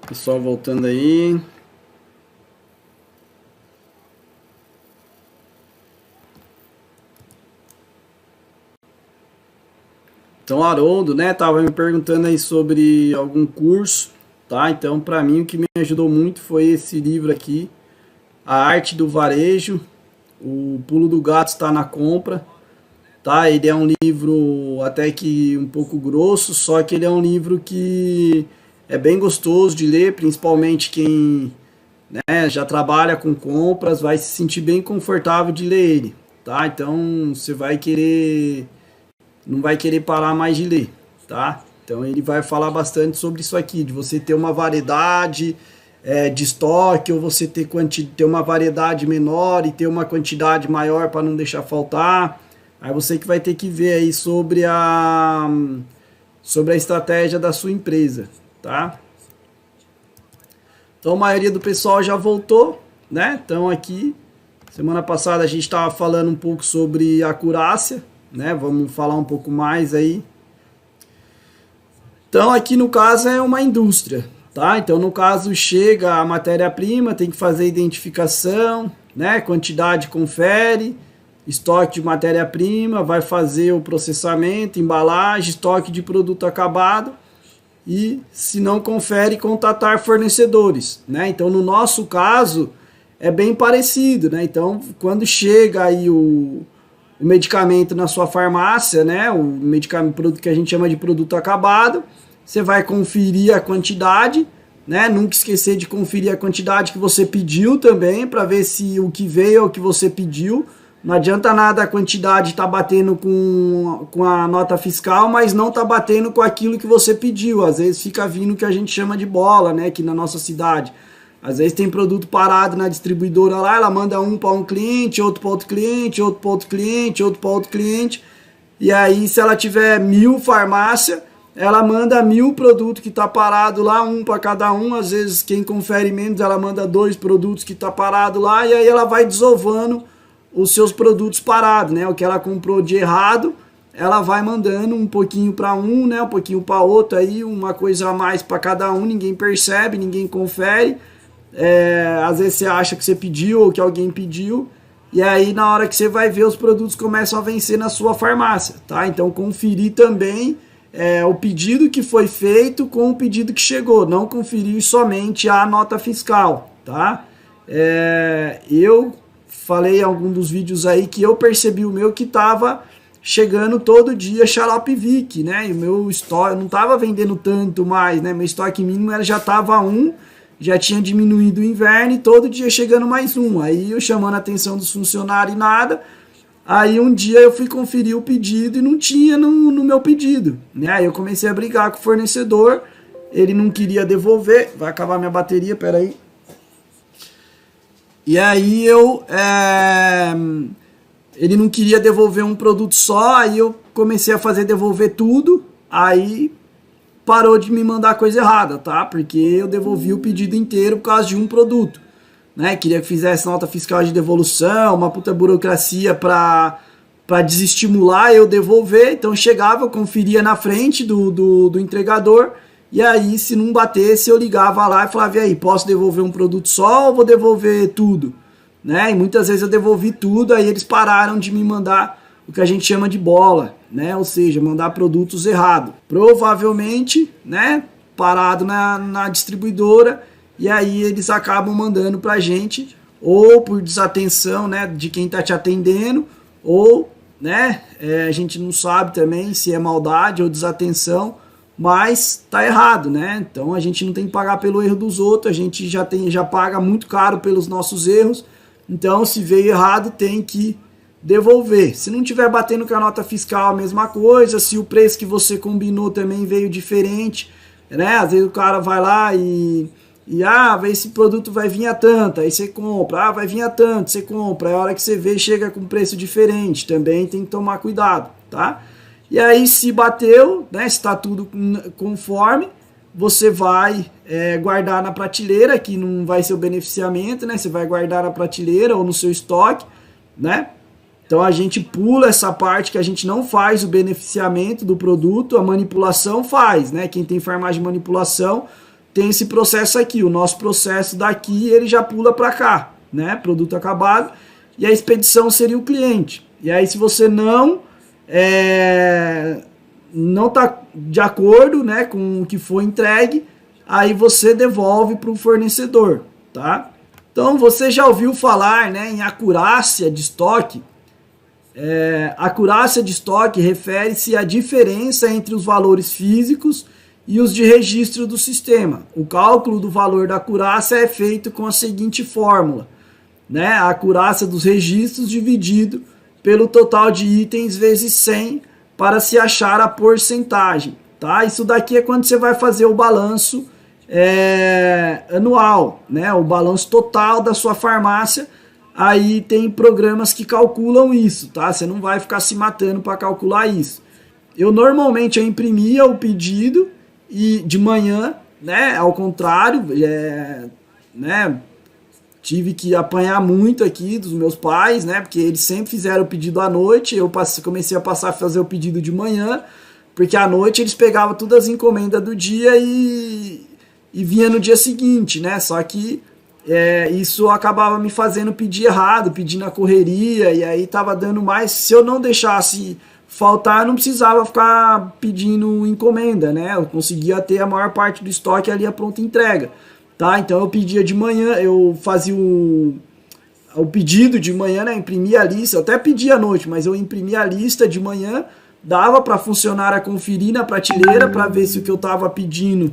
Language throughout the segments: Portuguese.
Pessoal voltando aí. Então, Haroldo, né, tava me perguntando aí sobre algum curso, tá? Então, para mim, o que me ajudou muito foi esse livro aqui, A Arte do Varejo, O Pulo do Gato Está na Compra, tá? Ele é um livro até que um pouco grosso, só que ele é um livro que é bem gostoso de ler, principalmente quem, né, já trabalha com compras, vai se sentir bem confortável de ler ele, tá? Então, você vai querer não vai querer parar mais de ler, tá? Então ele vai falar bastante sobre isso aqui, de você ter uma variedade de estoque, ou você ter uma variedade menor e ter uma quantidade maior para não deixar faltar. Aí você que vai ter que ver aí sobre a estratégia da sua empresa, tá? Então a maioria do pessoal já voltou, né? Então aqui, semana passada a gente estava falando um pouco sobre acurácia, né? Vamos falar um pouco mais aí. Então aqui no caso é uma indústria, tá? Então no caso chega a matéria-prima, tem que fazer identificação, né? Quantidade confere, estoque de matéria-prima, vai fazer o processamento, embalagem, estoque de produto acabado e, se não confere, contatar fornecedores, né? Então no nosso caso é bem parecido, né? Então quando chega aí o medicamento na sua farmácia, né? O medicamento, produto que a gente chama de produto acabado, você vai conferir a quantidade, né? Nunca esquecer de conferir a quantidade que você pediu também, para ver se o que veio é o que você pediu. Não adianta nada a quantidade estar batendo com a nota fiscal, mas não tá batendo com aquilo que você pediu. Às vezes fica vindo o que a gente chama de bola, né? Aqui na nossa cidade. Às vezes tem produto parado na distribuidora lá, ela manda um para um cliente, outro para outro cliente, outro para outro cliente, outro para outro cliente. E aí, se ela tiver 1000 farmácia, ela manda 1000 produtos que tá parado lá, um para cada um. Às vezes, quem confere menos, ela manda 2 produtos que tá parado lá, e aí ela vai desovando os seus produtos parados, né? O que ela comprou de errado, ela vai mandando um pouquinho para um, né? Um pouquinho para outro aí, uma coisa a mais para cada um, ninguém percebe, ninguém confere. Às vezes você acha que você pediu ou que alguém pediu, e aí na hora que você vai ver, os produtos começam a vencer na sua farmácia, tá? Então conferir também o pedido que foi feito com o pedido que chegou, não conferir somente a nota fiscal, tá? Eu falei em algum dos vídeos aí que eu percebi o meu que tava chegando todo dia xarope Vick, né? E o meu estoque, eu não tava vendendo tanto mais, né? Meu estoque mínimo já tava já tinha diminuído o inverno e todo dia chegando mais um. Aí eu chamando a atenção dos funcionários e nada. Aí um dia eu fui conferir o pedido e não tinha no meu pedido, né? Aí eu comecei a brigar com o fornecedor, ele não queria devolver. Vai acabar minha bateria, peraí. E aí ele não queria devolver um produto só, aí eu comecei a fazer devolver tudo, aí parou de me mandar coisa errada, tá? Porque eu devolvi o pedido inteiro por causa de um produto, né? Queria que fizesse nota fiscal de devolução, uma puta burocracia para desestimular eu devolver. Então chegava, eu conferia na frente do entregador, e aí se não batesse eu ligava lá e falava: e aí, posso devolver um produto só ou vou devolver tudo? Né? E muitas vezes eu devolvi tudo, aí eles pararam de me mandar o que a gente chama de bola, né? Ou seja, mandar produtos errados. Provavelmente, né? Parado na distribuidora, e aí eles acabam mandando pra gente, ou por desatenção, né? De quem tá te atendendo, ou, né? A gente não sabe também se é maldade ou desatenção, mas tá errado, né? Então a gente não tem que pagar pelo erro dos outros, a gente já paga muito caro pelos nossos erros. Então, se veio errado, tem que devolver. Se não tiver batendo com a nota fiscal, a mesma coisa. Se o preço que você combinou também veio diferente, né? Às vezes o cara vai lá e esse produto vai vir a tanto, aí você compra. Vai vir a tanto, você compra. Aí a hora que você vê, chega com preço diferente. Também tem que tomar cuidado, tá? E aí, se bateu, né? Se tá tudo conforme, você vai guardar na prateleira, que não vai ser o beneficiamento, né? Você vai guardar na prateleira ou no seu estoque, né? Então a gente pula essa parte que a gente não faz o beneficiamento do produto, a manipulação faz, né? Quem tem farmácia de manipulação tem esse processo aqui. O nosso processo daqui, ele já pula para cá, né? Produto acabado. E a expedição seria o cliente. E aí, se você não está de acordo, né, com o que foi entregue, aí você devolve para o fornecedor, tá? Então, você já ouviu falar, né, em acurácia de estoque? Acurácia de estoque refere-se à diferença entre os valores físicos e os de registro do sistema. O cálculo do valor da acurácia é feito com a seguinte fórmula, né? A acurácia dos registros dividido pelo total de itens vezes 100 para se achar a porcentagem, tá? Isso daqui é quando você vai fazer o balanço anual, né? O balanço total da sua farmácia. Aí tem programas que calculam isso, tá? Você não vai ficar se matando para calcular isso. Eu normalmente imprimia o pedido e de manhã, né? Ao contrário, né? Tive que apanhar muito aqui dos meus pais, né? Porque eles sempre fizeram o pedido à noite. Eu comecei a passar a fazer o pedido de manhã, porque à noite eles pegavam todas as encomendas do dia e vinha no dia seguinte, né? Só que isso acabava me fazendo pedir errado, pedir na correria, e aí tava dando mais. Se eu não deixasse faltar, eu não precisava ficar pedindo encomenda, né? Eu conseguia ter a maior parte do estoque ali a pronta entrega, tá? Então eu pedia de manhã, eu fazia o pedido de manhã, né? Imprimia a lista, eu até pedia à noite, mas eu imprimia a lista de manhã, dava para funcionária conferir na prateleira para ver se o que eu tava pedindo.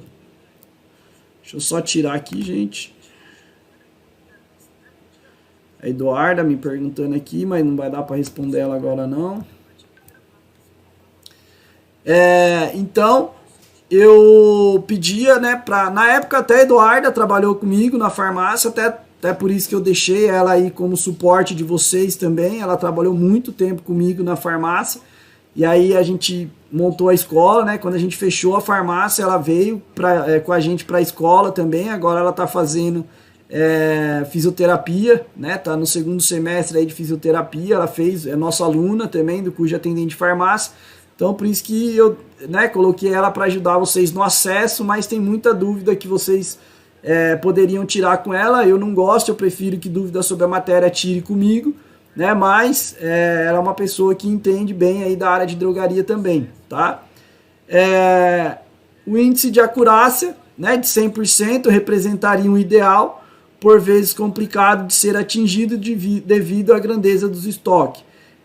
Deixa eu só tirar aqui, gente. A Eduarda me perguntando aqui, mas não vai dar para responder ela agora não. Então, eu pedia, né, na época até a Eduarda trabalhou comigo na farmácia, até por isso que eu deixei ela aí como suporte de vocês também. Ela trabalhou muito tempo comigo na farmácia, e aí a gente montou a escola, né? Quando a gente fechou a farmácia, ela veio com a gente para a escola também. Agora ela está fazendo fisioterapia, né? Tá no segundo semestre aí de fisioterapia. Ela é nossa aluna também, do curso de atendente de farmácia. Então, por isso que eu, né, coloquei ela para ajudar vocês no acesso, mas tem muita dúvida que vocês poderiam tirar com ela. Eu não gosto, eu prefiro que dúvida sobre a matéria tire comigo, né? Mas ela é uma pessoa que entende bem aí da área de drogaria também, tá? O índice de acurácia, né, de 100% representaria um ideal, por vezes complicado de ser atingido devido à grandeza dos estoques.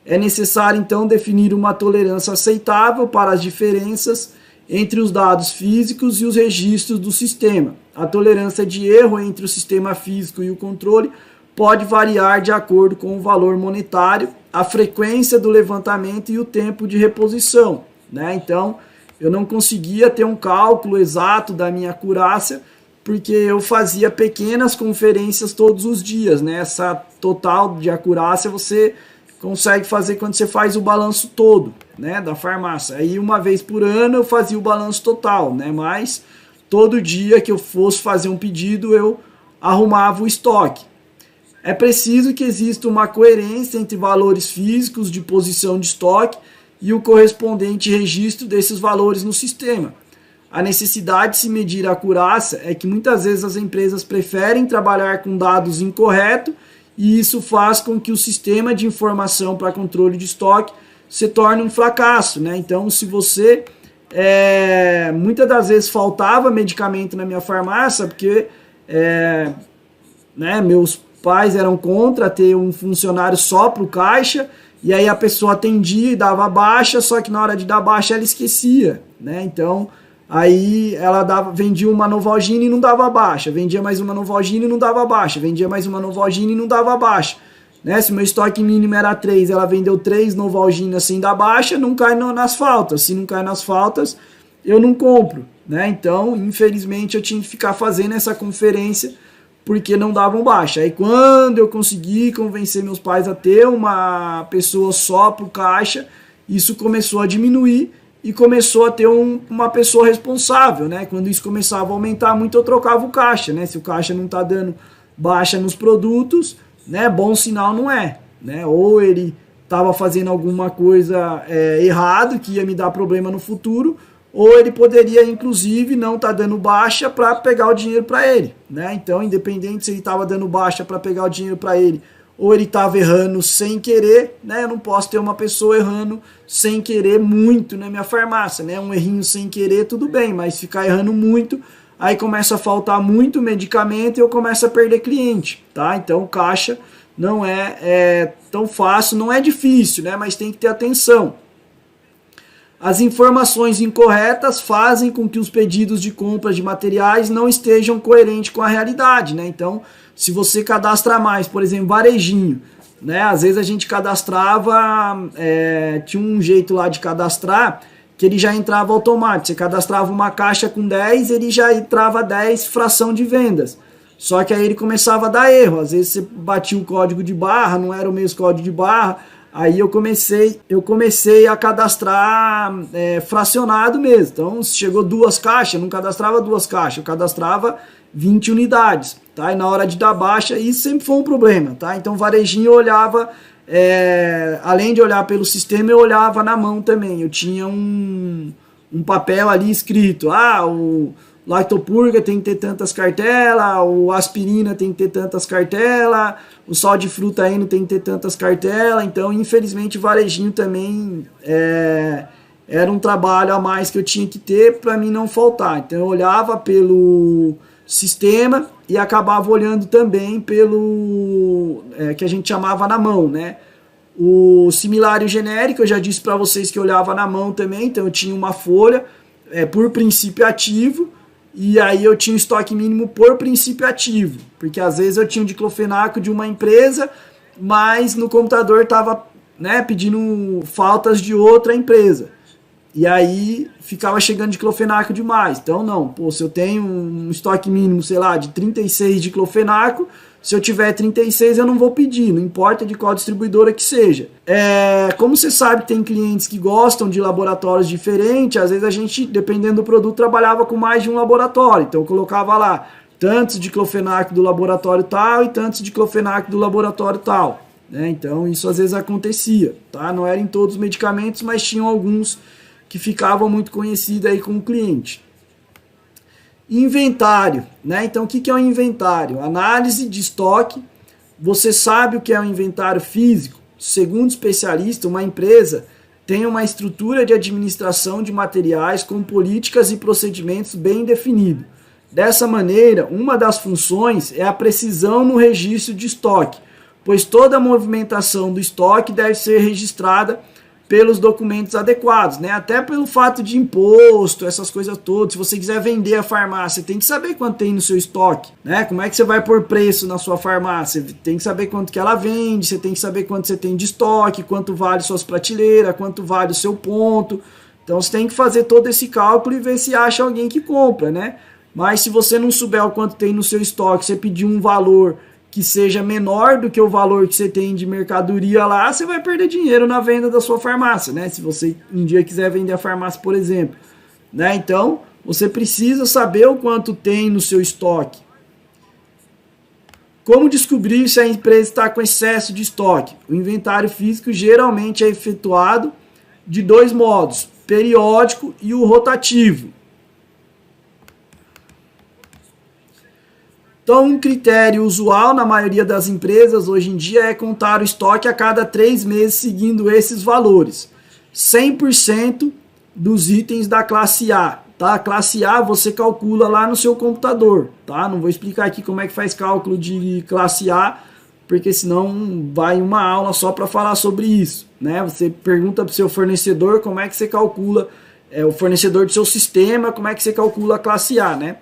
É necessário, então, definir uma tolerância aceitável para as diferenças entre os dados físicos e os registros do sistema. A tolerância de erro entre o sistema físico e o controle pode variar de acordo com o valor monetário, a frequência do levantamento e o tempo de reposição, né? Então, eu não conseguia ter um cálculo exato da minha acurácia, porque eu fazia pequenas conferências todos os dias, né? Essa total de acurácia você consegue fazer quando você faz o balanço todo, né, da farmácia. Aí uma vez por ano eu fazia o balanço total, né? Mas todo dia que eu fosse fazer um pedido eu arrumava o estoque. É preciso que exista uma coerência entre valores físicos de posição de estoque e o correspondente registro desses valores no sistema. A necessidade de se medir a acurácia é que muitas vezes as empresas preferem trabalhar com dados incorretos, e isso faz com que o sistema de informação para controle de estoque se torne um fracasso, né? Então, se você muitas das vezes faltava medicamento na minha farmácia, porque né, meus pais eram contra ter um funcionário só para o caixa, e aí a pessoa atendia e dava baixa, só que na hora de dar baixa ela esquecia, né? Então, aí ela vendia uma Novalgina e não dava baixa, vendia mais uma Novalgina e não dava baixa, vendia mais uma Novalgina e não dava baixa, né? Se o meu estoque mínimo era 3, ela vendeu 3 Novalginas sem dar baixa, não cai nas faltas. Se não cai nas faltas, eu não compro, né? Então, infelizmente, eu tinha que ficar fazendo essa conferência porque não davam baixa. Aí quando eu consegui convencer meus pais a ter uma pessoa só para o caixa, isso começou a diminuir e começou a ter uma pessoa responsável, né? Quando isso começava a aumentar muito, eu trocava o caixa, né? Se o caixa não está dando baixa nos produtos, né? Bom sinal não é, né? Ou ele estava fazendo alguma coisa errado que ia me dar problema no futuro, ou ele poderia, inclusive, não estar dando baixa para pegar o dinheiro para ele, né? Então, independente se ele estava dando baixa para pegar o dinheiro para ele, ou ele estava errando sem querer, né? Eu não posso ter uma pessoa errando sem querer muito na minha farmácia, né? Um errinho sem querer, tudo bem, mas ficar errando muito, aí começa a faltar muito medicamento e eu começo a perder cliente, tá? Então, o caixa não é tão fácil, não é difícil, né? Mas tem que ter atenção. As informações incorretas fazem com que os pedidos de compra de materiais não estejam coerentes com a realidade, né? Então, se você cadastra mais, por exemplo, varejinho, né? Às vezes a gente cadastrava, tinha um jeito lá de cadastrar que ele já entrava automático. Você cadastrava uma caixa com 10, ele já entrava 10 fração de vendas. Só que aí ele começava a dar erro. Às vezes você batia o código de barra, não era o mesmo código de barra. Aí eu comecei a cadastrar fracionado mesmo. Então, se chegou 2 caixas, eu não cadastrava 2 caixas, eu cadastrava 20 unidades. Tá? E na hora de dar baixa, isso sempre foi um problema. Tá? Então, varejinho eu olhava, além de olhar pelo sistema, eu olhava na mão também. Eu tinha um papel ali escrito, o Lactopurga tem que ter tantas cartelas, o aspirina tem que ter tantas cartelas, o sal de fruta Eno tem que ter tantas cartelas. Então, infelizmente, o varejinho também era um trabalho a mais que eu tinha que ter para mim não faltar. Então, eu olhava pelo sistema e acabava olhando também pelo que a gente chamava na mão, né? O similário genérico, eu já disse para vocês que eu olhava na mão também. Então, eu tinha uma folha por princípio ativo. E aí eu tinha o estoque mínimo por princípio ativo, porque às vezes eu tinha o diclofenaco de uma empresa, mas no computador estava pedindo faltas de outra empresa. E aí ficava chegando diclofenaco demais. Então não, se eu tenho um estoque mínimo, sei lá, de 36 diclofenaco, se eu tiver 36 eu não vou pedir, não importa de qual distribuidora que seja. Como você sabe, tem clientes que gostam de laboratórios diferentes, às vezes a gente, dependendo do produto, trabalhava com mais de um laboratório. Então eu colocava lá tantos diclofenaco do laboratório tal e tantos diclofenaco do laboratório tal. Né? Então isso às vezes acontecia. Tá? Não era em todos os medicamentos, mas tinham alguns que ficavam muito conhecidos aí com o cliente. Inventário, né? Então o que é um inventário? Análise de estoque. Você sabe o que é um inventário físico? Segundo especialista, uma empresa tem uma estrutura de administração de materiais com políticas e procedimentos bem definidos. Dessa maneira, uma das funções é a precisão no registro de estoque, pois toda a movimentação do estoque deve ser registrada pelos documentos adequados, né? Até pelo fato de imposto, essas coisas todas. Se você quiser vender a farmácia, tem que saber quanto tem no seu estoque, né? Como é que você vai pôr preço na sua farmácia? Tem que saber quanto que ela vende, você tem que saber quanto você tem de estoque, quanto vale suas prateleiras, quanto vale o seu ponto. Então você tem que fazer todo esse cálculo e ver se acha alguém que compra, né? Mas se você não souber o quanto tem no seu estoque, você pedir um valor que seja menor do que o valor que você tem de mercadoria lá, você vai perder dinheiro na venda da sua farmácia, né? Se você um dia quiser vender a farmácia, por exemplo, né? Então, você precisa saber o quanto tem no seu estoque. Como descobrir se a empresa está com excesso de estoque? O inventário físico geralmente é efetuado de 2 modos, periódico e o rotativo. Então, um critério usual na maioria das empresas hoje em dia é contar o estoque a cada 3 meses seguindo esses valores. 100% dos itens da classe A. Tá? A classe A você calcula lá no seu computador. Tá? Não vou explicar aqui como é que faz cálculo de classe A, porque senão vai uma aula só para falar sobre isso. Né? Você pergunta para o seu fornecedor como é que você calcula, o fornecedor do seu sistema, como é que você calcula a classe A, né?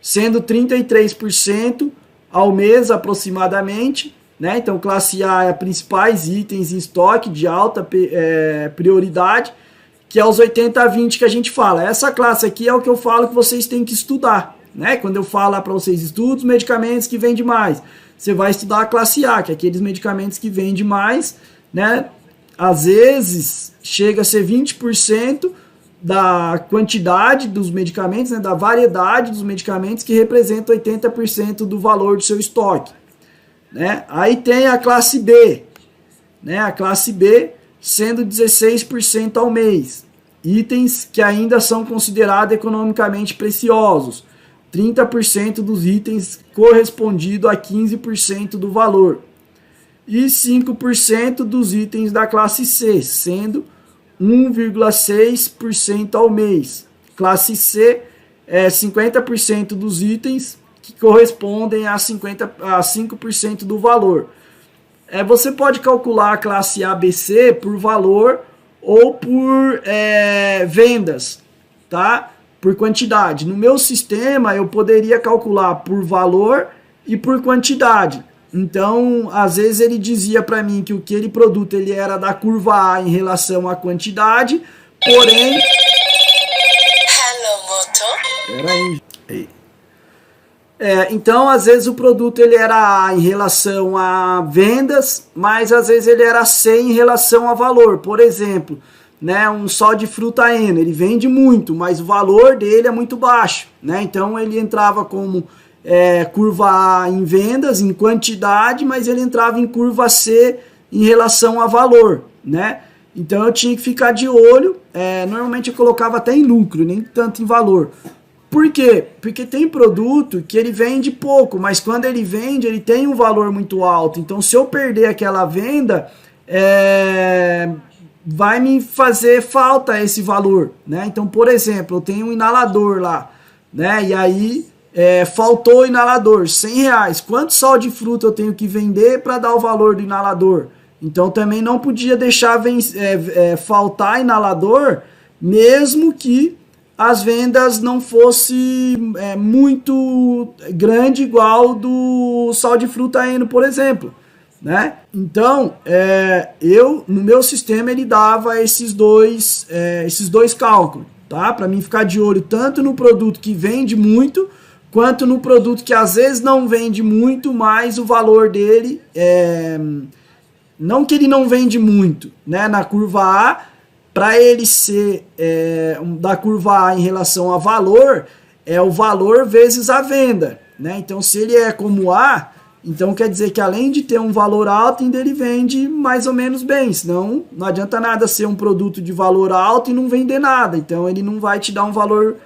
Sendo 33% ao mês aproximadamente, né? Então classe A é principais itens em estoque de alta prioridade, que é os 80-20 que a gente fala. Essa classe aqui é o que eu falo que vocês têm que estudar, né? Quando eu falo para vocês, estuda os medicamentos que vendem mais, você vai estudar a classe A, que é aqueles medicamentos que vendem mais, né? Às vezes chega a ser 20% da quantidade dos medicamentos, né, da variedade dos medicamentos que representa 80% do valor do seu estoque. Né? Aí tem a classe B, né, a classe B sendo 16% ao mês. itens que ainda são considerados economicamente preciosos. 30% dos itens correspondido a 15% do valor. E 5% dos itens da classe C, sendo 1,6% ao mês. Classe C é 50% dos itens que correspondem a 5% do valor. Você pode calcular a classe ABC por valor ou por vendas, tá? Por quantidade. No meu sistema, eu poderia calcular por valor e por quantidade. Então, às vezes ele dizia para mim que aquele produto ele era da curva A em relação à quantidade, porém... Hello, moto. Peraí. Então, às vezes o produto ele era A em relação a vendas, mas às vezes ele era C em relação a valor. Por exemplo, né, um sal de fruta Eno, ele vende muito, mas o valor dele é muito baixo, né? Então ele entrava como curva A em vendas, em quantidade, mas ele entrava em curva C em relação a valor, né? Então eu tinha que ficar de olho, normalmente eu colocava até em lucro, nem tanto em valor. Por quê? Porque tem produto que ele vende pouco, mas quando ele vende, ele tem um valor muito alto. Então, se eu perder aquela venda, vai me fazer falta esse valor, né? Então, por exemplo, eu tenho um inalador lá, né? E aí, faltou o inalador, R$100. Quanto sal de fruta eu tenho que vender para dar o valor do inalador? Então, também não podia deixar faltar inalador, mesmo que as vendas não fosse muito grande igual do sal de fruta Eno, por exemplo, né? Então, no meu sistema ele dava esses dois cálculos, tá? Para mim ficar de olho tanto no produto que vende muito, quanto no produto que às vezes não vende muito, mas o valor dele, não que ele não vende muito, né? Na curva A, para ele ser da curva A em relação a valor, é o valor vezes a venda, né? Então, se ele é como A, então quer dizer que além de ter um valor alto, ainda ele vende mais ou menos bem, senão não adianta nada ser um produto de valor alto e não vender nada, então ele não vai te dar um valor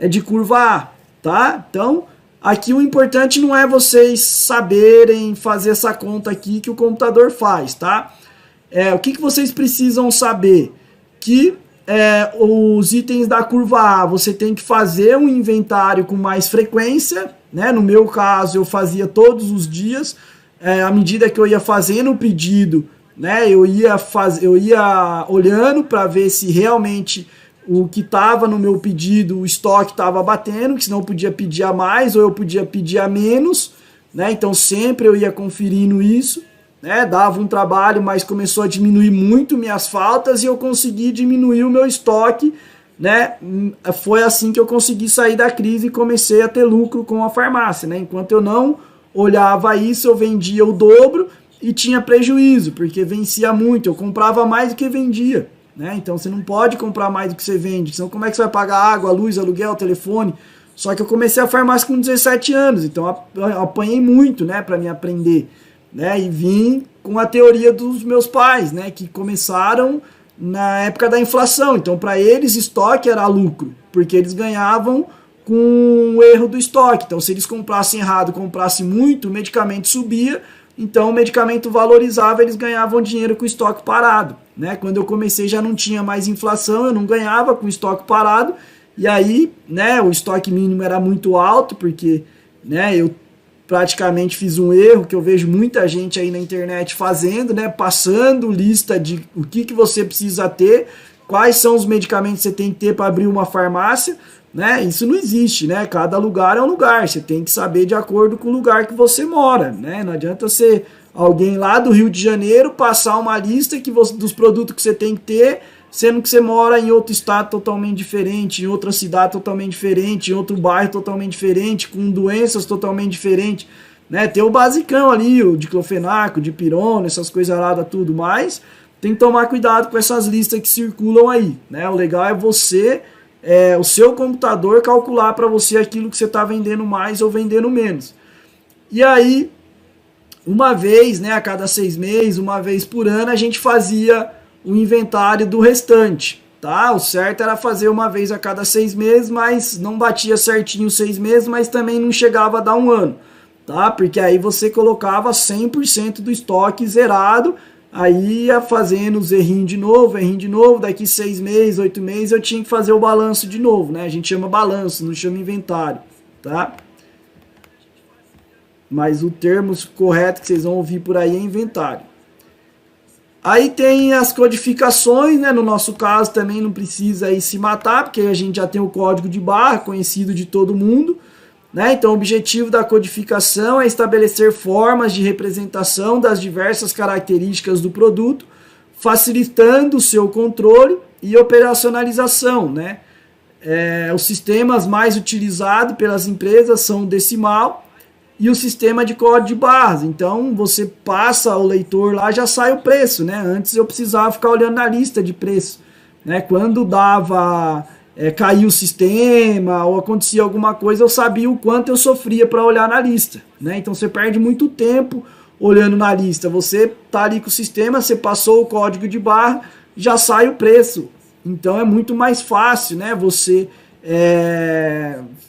de curva A, tá? Então, aqui o importante não é vocês saberem fazer essa conta aqui que o computador faz, tá? O que vocês precisam saber? Que os itens da curva A você tem que fazer um inventário com mais frequência, né? No meu caso eu fazia todos os dias, à medida que eu ia fazendo o pedido, né? Eu ia olhando para ver se realmente o que estava no meu pedido, o estoque estava batendo, que senão eu podia pedir a mais ou eu podia pedir a menos, né? Então sempre eu ia conferindo isso. Dava um trabalho, mas começou a diminuir muito minhas faltas e eu consegui diminuir o meu estoque, né? Foi assim que eu consegui sair da crise e comecei a ter lucro com a farmácia, né? Enquanto eu não olhava isso, eu vendia o dobro e tinha prejuízo, porque vencia muito, eu comprava mais do que vendia, né? Então você não pode comprar mais do que você vende, senão como é que você vai pagar água, luz, aluguel, telefone? Só que eu comecei a farmácia com 17 anos, então eu apanhei muito, né, para me aprender. Né, e vim com a teoria dos meus pais, né, que começaram na época da inflação. Então, para eles, estoque era lucro, porque eles ganhavam com o erro do estoque. Então, se eles comprassem errado, comprassem muito, o medicamento subia, então o medicamento valorizava, eles ganhavam dinheiro com o estoque parado. Né? Quando eu comecei já não tinha mais inflação, eu não ganhava com o estoque parado, e aí, né, o estoque mínimo era muito alto, porque, né, eu praticamente fiz um erro que eu vejo muita gente aí na internet fazendo, né? Passando lista de o que você precisa ter, quais são os medicamentos que você tem que ter para abrir uma farmácia, né? Isso não existe, né? Cada lugar é um lugar, você tem que saber de acordo com o lugar que você mora, né? Não adianta ser alguém lá do Rio de Janeiro passar uma lista dos produtos que você tem que ter, sendo que você mora em outro estado totalmente diferente, em outra cidade totalmente diferente, em outro bairro totalmente diferente, com doenças totalmente diferentes, né? Tem o basicão ali, o diclofenaco, dipirona, essas coisas lá, tudo mais. Tem que tomar cuidado com essas listas que circulam aí, né? O legal é você, o seu computador calcular para você aquilo que você está vendendo mais ou vendendo menos. E aí, uma vez, né, a cada 6 meses, uma vez por ano, a gente fazia o inventário do restante, tá? O certo era fazer uma vez a cada 6 meses, mas não batia certinho 6 meses, mas também não chegava a dar um ano, tá? Porque aí você colocava 100% do estoque zerado, aí ia fazendo os errinhos de novo, daqui 6 meses, 8 meses eu tinha que fazer o balanço de novo, né? A gente chama balanço, não chama inventário, tá? Mas o termo correto que vocês vão ouvir por aí é inventário. Aí tem as codificações, né? No nosso caso também não precisa aí se matar, porque a gente já tem o código de barra conhecido de todo mundo, né? Então o objetivo da codificação é estabelecer formas de representação das diversas características do produto, facilitando o seu controle e operacionalização, né? Os sistemas mais utilizados pelas empresas são o decimal e o sistema de código de barras. Então você passa o leitor lá, já sai o preço, né? Antes eu precisava ficar olhando na lista de preço, né? Quando dava caía o sistema ou acontecia alguma coisa, eu sabia o quanto eu sofria para olhar na lista, né? Então você perde muito tempo olhando na lista. Você tá ali com o sistema, você passou o código de barra, já sai o preço. Então é muito mais fácil, né? Você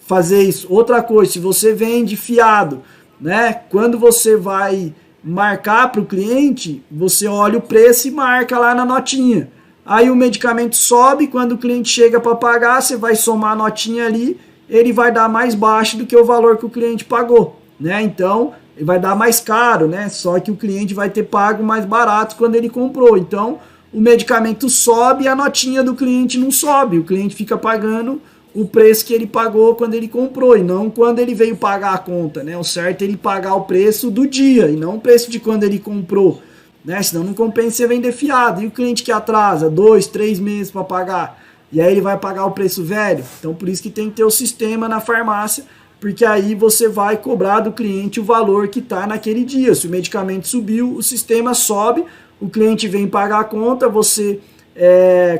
fazer isso. Outra coisa, se você vende fiado, né? Quando você vai marcar para o cliente, você olha o preço e marca lá na notinha. Aí o medicamento sobe, quando o cliente chega para pagar, você vai somar a notinha ali, ele vai dar mais baixo do que o valor que o cliente pagou, né? Então, ele vai dar mais caro, né? Só que o cliente vai ter pago mais barato quando ele comprou. Então, o medicamento sobe e a notinha do cliente não sobe. O cliente fica pagando o preço que ele pagou quando ele comprou e não quando ele veio pagar a conta, né? O certo é ele pagar o preço do dia e não o preço de quando ele comprou, né? Senão não compensa você vender fiado. E o cliente que atrasa 2, 3 meses para pagar, e aí ele vai pagar o preço velho. Então por isso que tem que ter o sistema na farmácia, porque aí você vai cobrar do cliente o valor que está naquele dia. Se o medicamento subiu, o sistema sobe, o cliente vem pagar a conta, você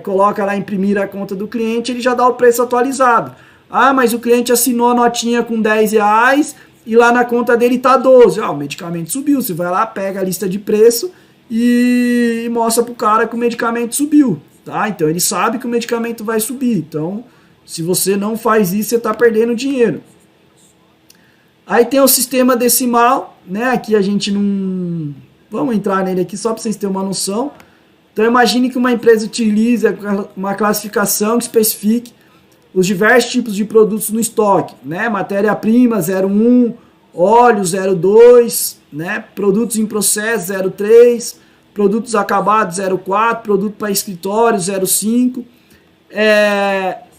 coloca lá imprimir a conta do cliente, ele já dá o preço atualizado. Ah, mas o cliente assinou a notinha com R$10 e lá na conta dele tá 12. O medicamento subiu. Você vai lá, pega a lista de preço e mostra pro cara que o medicamento subiu, tá? Então ele sabe que o medicamento vai subir. Então, se você não faz isso, você tá perdendo dinheiro. Aí tem o sistema decimal, né? Aqui a gente não... Vamos entrar nele aqui só para vocês terem uma noção. Então imagine que uma empresa utilize uma classificação que especifique os diversos tipos de produtos no estoque, né? Matéria-prima 01, óleo 02, né? Produtos em processo 03, produtos acabados 04, produto para escritório 05.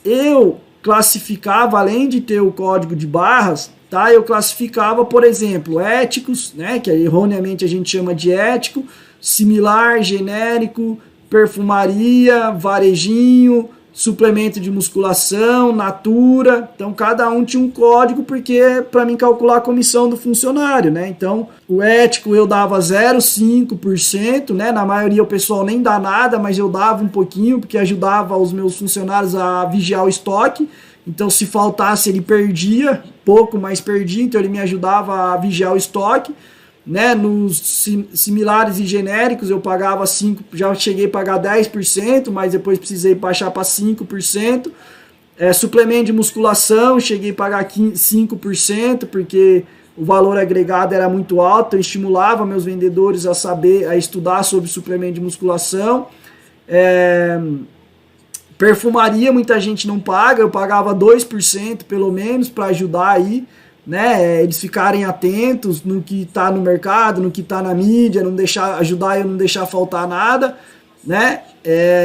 Eu classificava, além de ter o código de barras, tá? Eu classificava, por exemplo, éticos, né? Que erroneamente a gente chama de ético, similar, genérico, perfumaria, varejinho, suplemento de musculação, natura. Então cada um tinha um código, porque para mim calcular a comissão do funcionário, né? Então o ético eu dava 0,5%, né? Na maioria o pessoal nem dá nada, mas eu dava um pouquinho, porque ajudava os meus funcionários a vigiar o estoque. Então se faltasse ele perdia, pouco, mas perdia, então ele me ajudava a vigiar o estoque, né? Nos similares e genéricos eu pagava 5%, já cheguei a pagar 10%, mas depois precisei baixar para 5%. Suplemento de musculação, cheguei a pagar 5%, porque o valor agregado era muito alto, eu estimulava meus vendedores a estudar sobre suplemento de musculação. Perfumaria muita gente não paga, eu pagava 2% pelo menos para ajudar aí, né? Eles ficarem atentos no que está no mercado, no que está na mídia, ajudar eu não deixar faltar nada, né?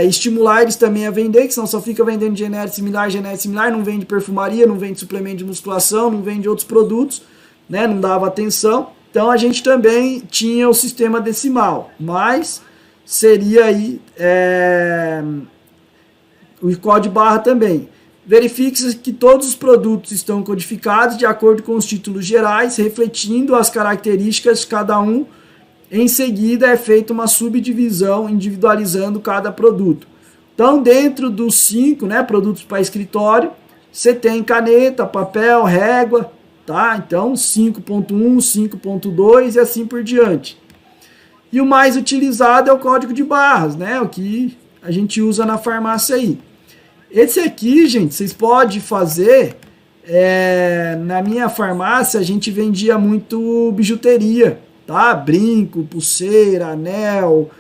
Estimular eles também a vender, que senão só fica vendendo genérico similar, não vende perfumaria, não vende suplemento de musculação, não vende outros produtos, né? Não dava atenção. Então a gente também tinha o sistema decimal, mas seria aí o código barra também. Verifique-se que todos os produtos estão codificados de acordo com os títulos gerais, refletindo as características de cada um. Em seguida é feita uma subdivisão, individualizando cada produto. Então, dentro dos 5, né, produtos para escritório, você tem caneta, papel, régua, tá? Então, 5.1, 5.2 e assim por diante. E o mais utilizado é o código de barras, né? O que a gente usa na farmácia aí. Esse aqui, gente, vocês podem fazer, na minha farmácia a gente vendia muito bijuteria, tá? Brinco, pulseira, anel,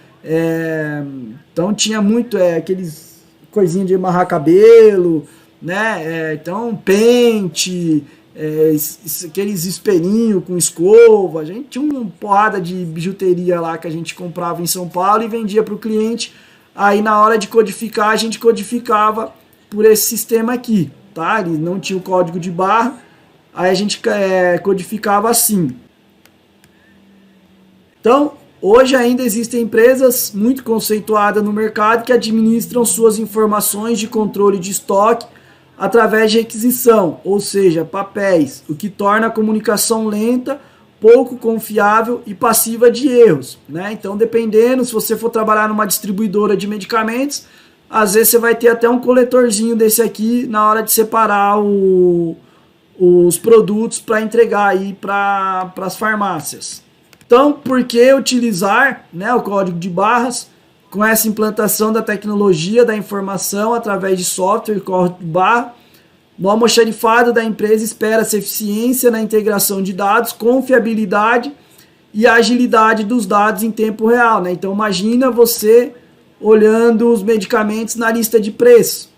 então tinha muito aqueles coisinhas de amarrar cabelo, né? Então pente, aqueles espelhinhos com escova, a gente tinha uma porrada de bijuteria lá que a gente comprava em São Paulo e vendia para o cliente. Aí na hora de codificar, a gente codificava por esse sistema aqui, tá? Ele não tinha o código de barra, aí a gente codificava assim. Então, hoje ainda existem empresas muito conceituadas no mercado que administram suas informações de controle de estoque através de requisição, ou seja, papéis, o que torna a comunicação lenta, pouco confiável e passiva de erros, né? Então, dependendo, se você for trabalhar numa distribuidora de medicamentos, às vezes você vai ter até um coletorzinho desse aqui na hora de separar os produtos para entregar aí para as farmácias. Então, por que utilizar, né, o código de barras com essa implantação da tecnologia da informação através de software e código de barra? No almoxarifado da empresa espera-se eficiência na integração de dados, confiabilidade e agilidade dos dados em tempo real, né? Então imagina você olhando os medicamentos na lista de preço,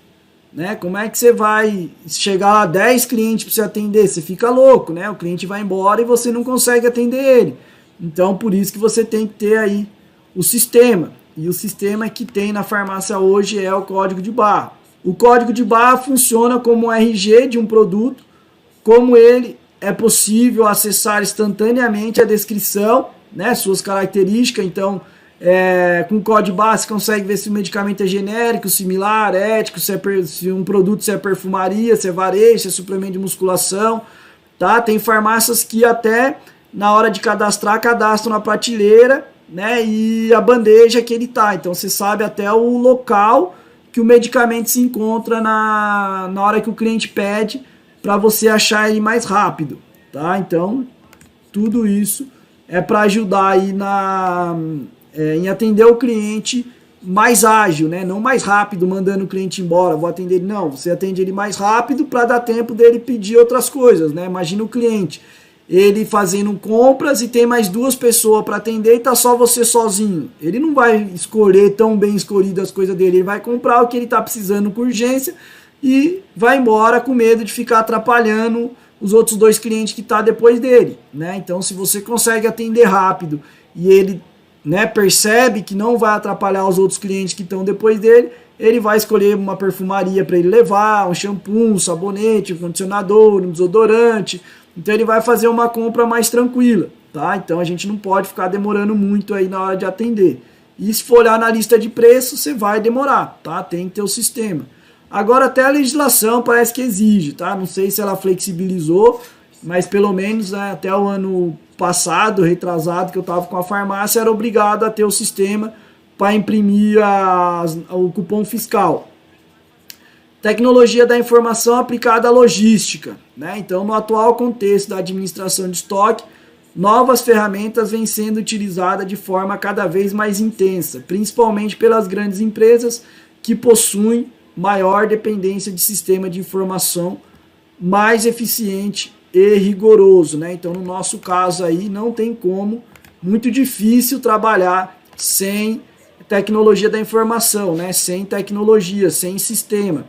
né? Como é que você vai chegar lá 10 clientes para você atender? Você fica louco, né? O cliente vai embora e você não consegue atender ele. Então por isso que você tem que ter aí o sistema. E o sistema que tem na farmácia hoje é o código de barra. O código de barra funciona como um RG de um produto, como ele é possível acessar instantaneamente a descrição, né, suas características. Então, com o código de barra você consegue ver se o medicamento é genérico, similar, ético, se um produto se é perfumaria, se é varejo, se é suplemento de musculação. Tá? Tem farmácias que até na hora de cadastram na prateleira, né, e a bandeja que ele tá. Então você sabe até o local que o medicamento se encontra na hora que o cliente pede, para você achar ele mais rápido, tá? Então tudo isso é para ajudar aí em atender o cliente mais ágil, né? Não mais rápido mandando o cliente embora, vou atender ele, não, você atende ele mais rápido para dar tempo dele pedir outras coisas, né? Imagina o cliente, ele fazendo compras e tem mais 2 pessoas para atender e tá só você sozinho. Ele não vai escolher tão bem escolhido as coisas dele, ele vai comprar o que ele tá precisando com urgência e vai embora com medo de ficar atrapalhando os outros 2 clientes que tá depois dele, né? Então se você consegue atender rápido e ele, né, percebe que não vai atrapalhar os outros clientes que estão depois dele, ele vai escolher uma perfumaria para ele levar, um shampoo, um sabonete, um condicionador, um desodorante. Então ele vai fazer uma compra mais tranquila, tá? Então a gente não pode ficar demorando muito aí na hora de atender. E se for olhar na lista de preços, você vai demorar, tá? Tem que ter o sistema. Agora até a legislação parece que exige, tá? Não sei se ela flexibilizou, mas pelo menos, né, até o ano passado, retrasado, que eu estava com a farmácia, era obrigado a ter o sistema para imprimir o cupom fiscal. Tecnologia da informação aplicada à logística, né? Então, no atual contexto da administração de estoque, novas ferramentas vêm sendo utilizadas de forma cada vez mais intensa, principalmente pelas grandes empresas que possuem maior dependência de sistema de informação mais eficiente e rigoroso, né? Então, no nosso caso aí, não tem como, muito difícil trabalhar sem tecnologia da informação, né? Sem tecnologia, sem sistema.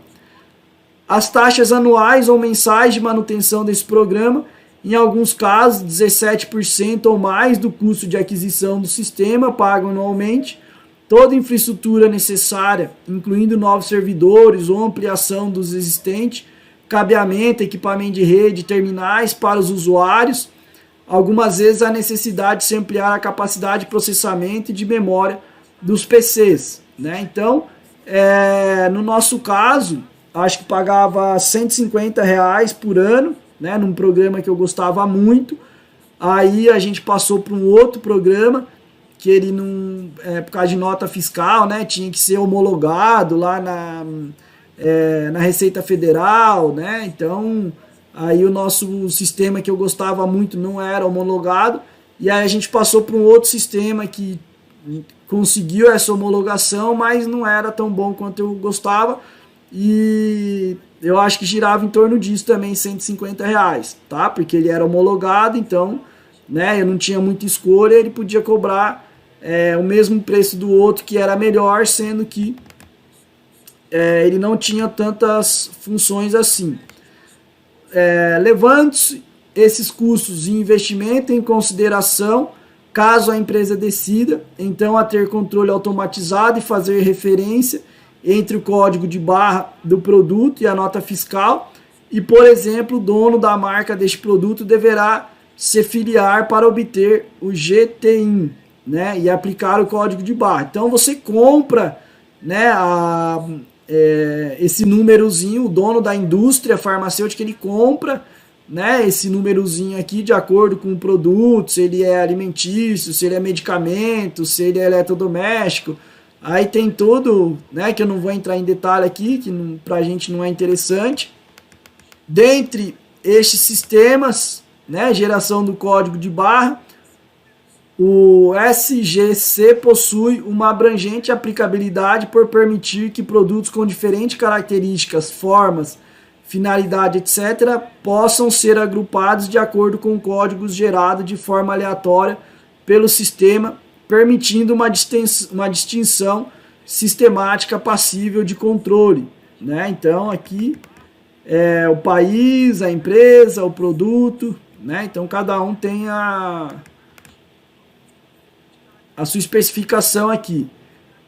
As taxas anuais ou mensais de manutenção desse programa, em alguns casos 17% ou mais do custo de aquisição do sistema, pagam anualmente. Toda infraestrutura necessária, incluindo novos servidores ou ampliação dos existentes, cabeamento, equipamento de rede, terminais para os usuários. Algumas vezes a necessidade de se ampliar a capacidade de processamento e de memória dos PCs, né? Então, no nosso caso, acho que pagava R$150 por ano, né, num programa que eu gostava muito. Aí a gente passou para um outro programa que ele não, por causa de nota fiscal, né, tinha que ser homologado lá na Receita Federal, né? Então aí o nosso sistema que eu gostava muito não era homologado, e aí a gente passou para um outro sistema que conseguiu essa homologação, mas não era tão bom quanto eu gostava. E eu acho que girava em torno disso também, R$ 150, tá? Porque ele era homologado, então, né, eu não tinha muita escolha, ele podia cobrar o mesmo preço do outro, que era melhor, sendo que ele não tinha tantas funções assim. Levando esses custos de investimento em consideração, caso a empresa decida, então, a ter controle automatizado e fazer referência entre o código de barra do produto e a nota fiscal, e, por exemplo, o dono da marca deste produto deverá se filiar para obter o GTIN, né, e aplicar o código de barra. Então você compra, né, esse númerozinho, o dono da indústria farmacêutica, ele compra, né, esse númerozinho aqui de acordo com o produto, se ele é alimentício, se ele é medicamento, se ele é eletrodoméstico. Aí tem tudo, né, que eu não vou entrar em detalhe aqui, que pra gente não é interessante. Dentre estes sistemas, né, geração do código de barra, o SGC possui uma abrangente aplicabilidade por permitir que produtos com diferentes características, formas, finalidade, etc., possam ser agrupados de acordo com códigos gerados de forma aleatória pelo sistema, permitindo uma distinção sistemática passível de controle, né? Então aqui o país, a empresa, o produto, né? Então cada um tem a sua especificação aqui.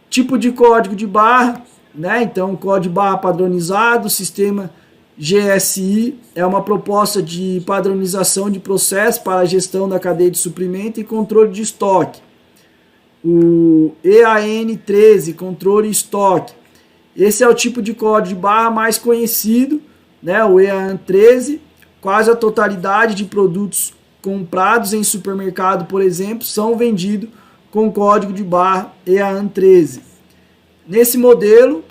Tipo de código de barra, né? Então código de barra padronizado, sistema GSI é uma proposta de padronização de processo para a gestão da cadeia de suprimento e controle de estoque. O EAN13, controle de estoque. Esse é o tipo de código de barra mais conhecido, né? O EAN13, quase a totalidade de produtos comprados em supermercado, por exemplo, são vendidos com código de barra EAN13. Nesse modelo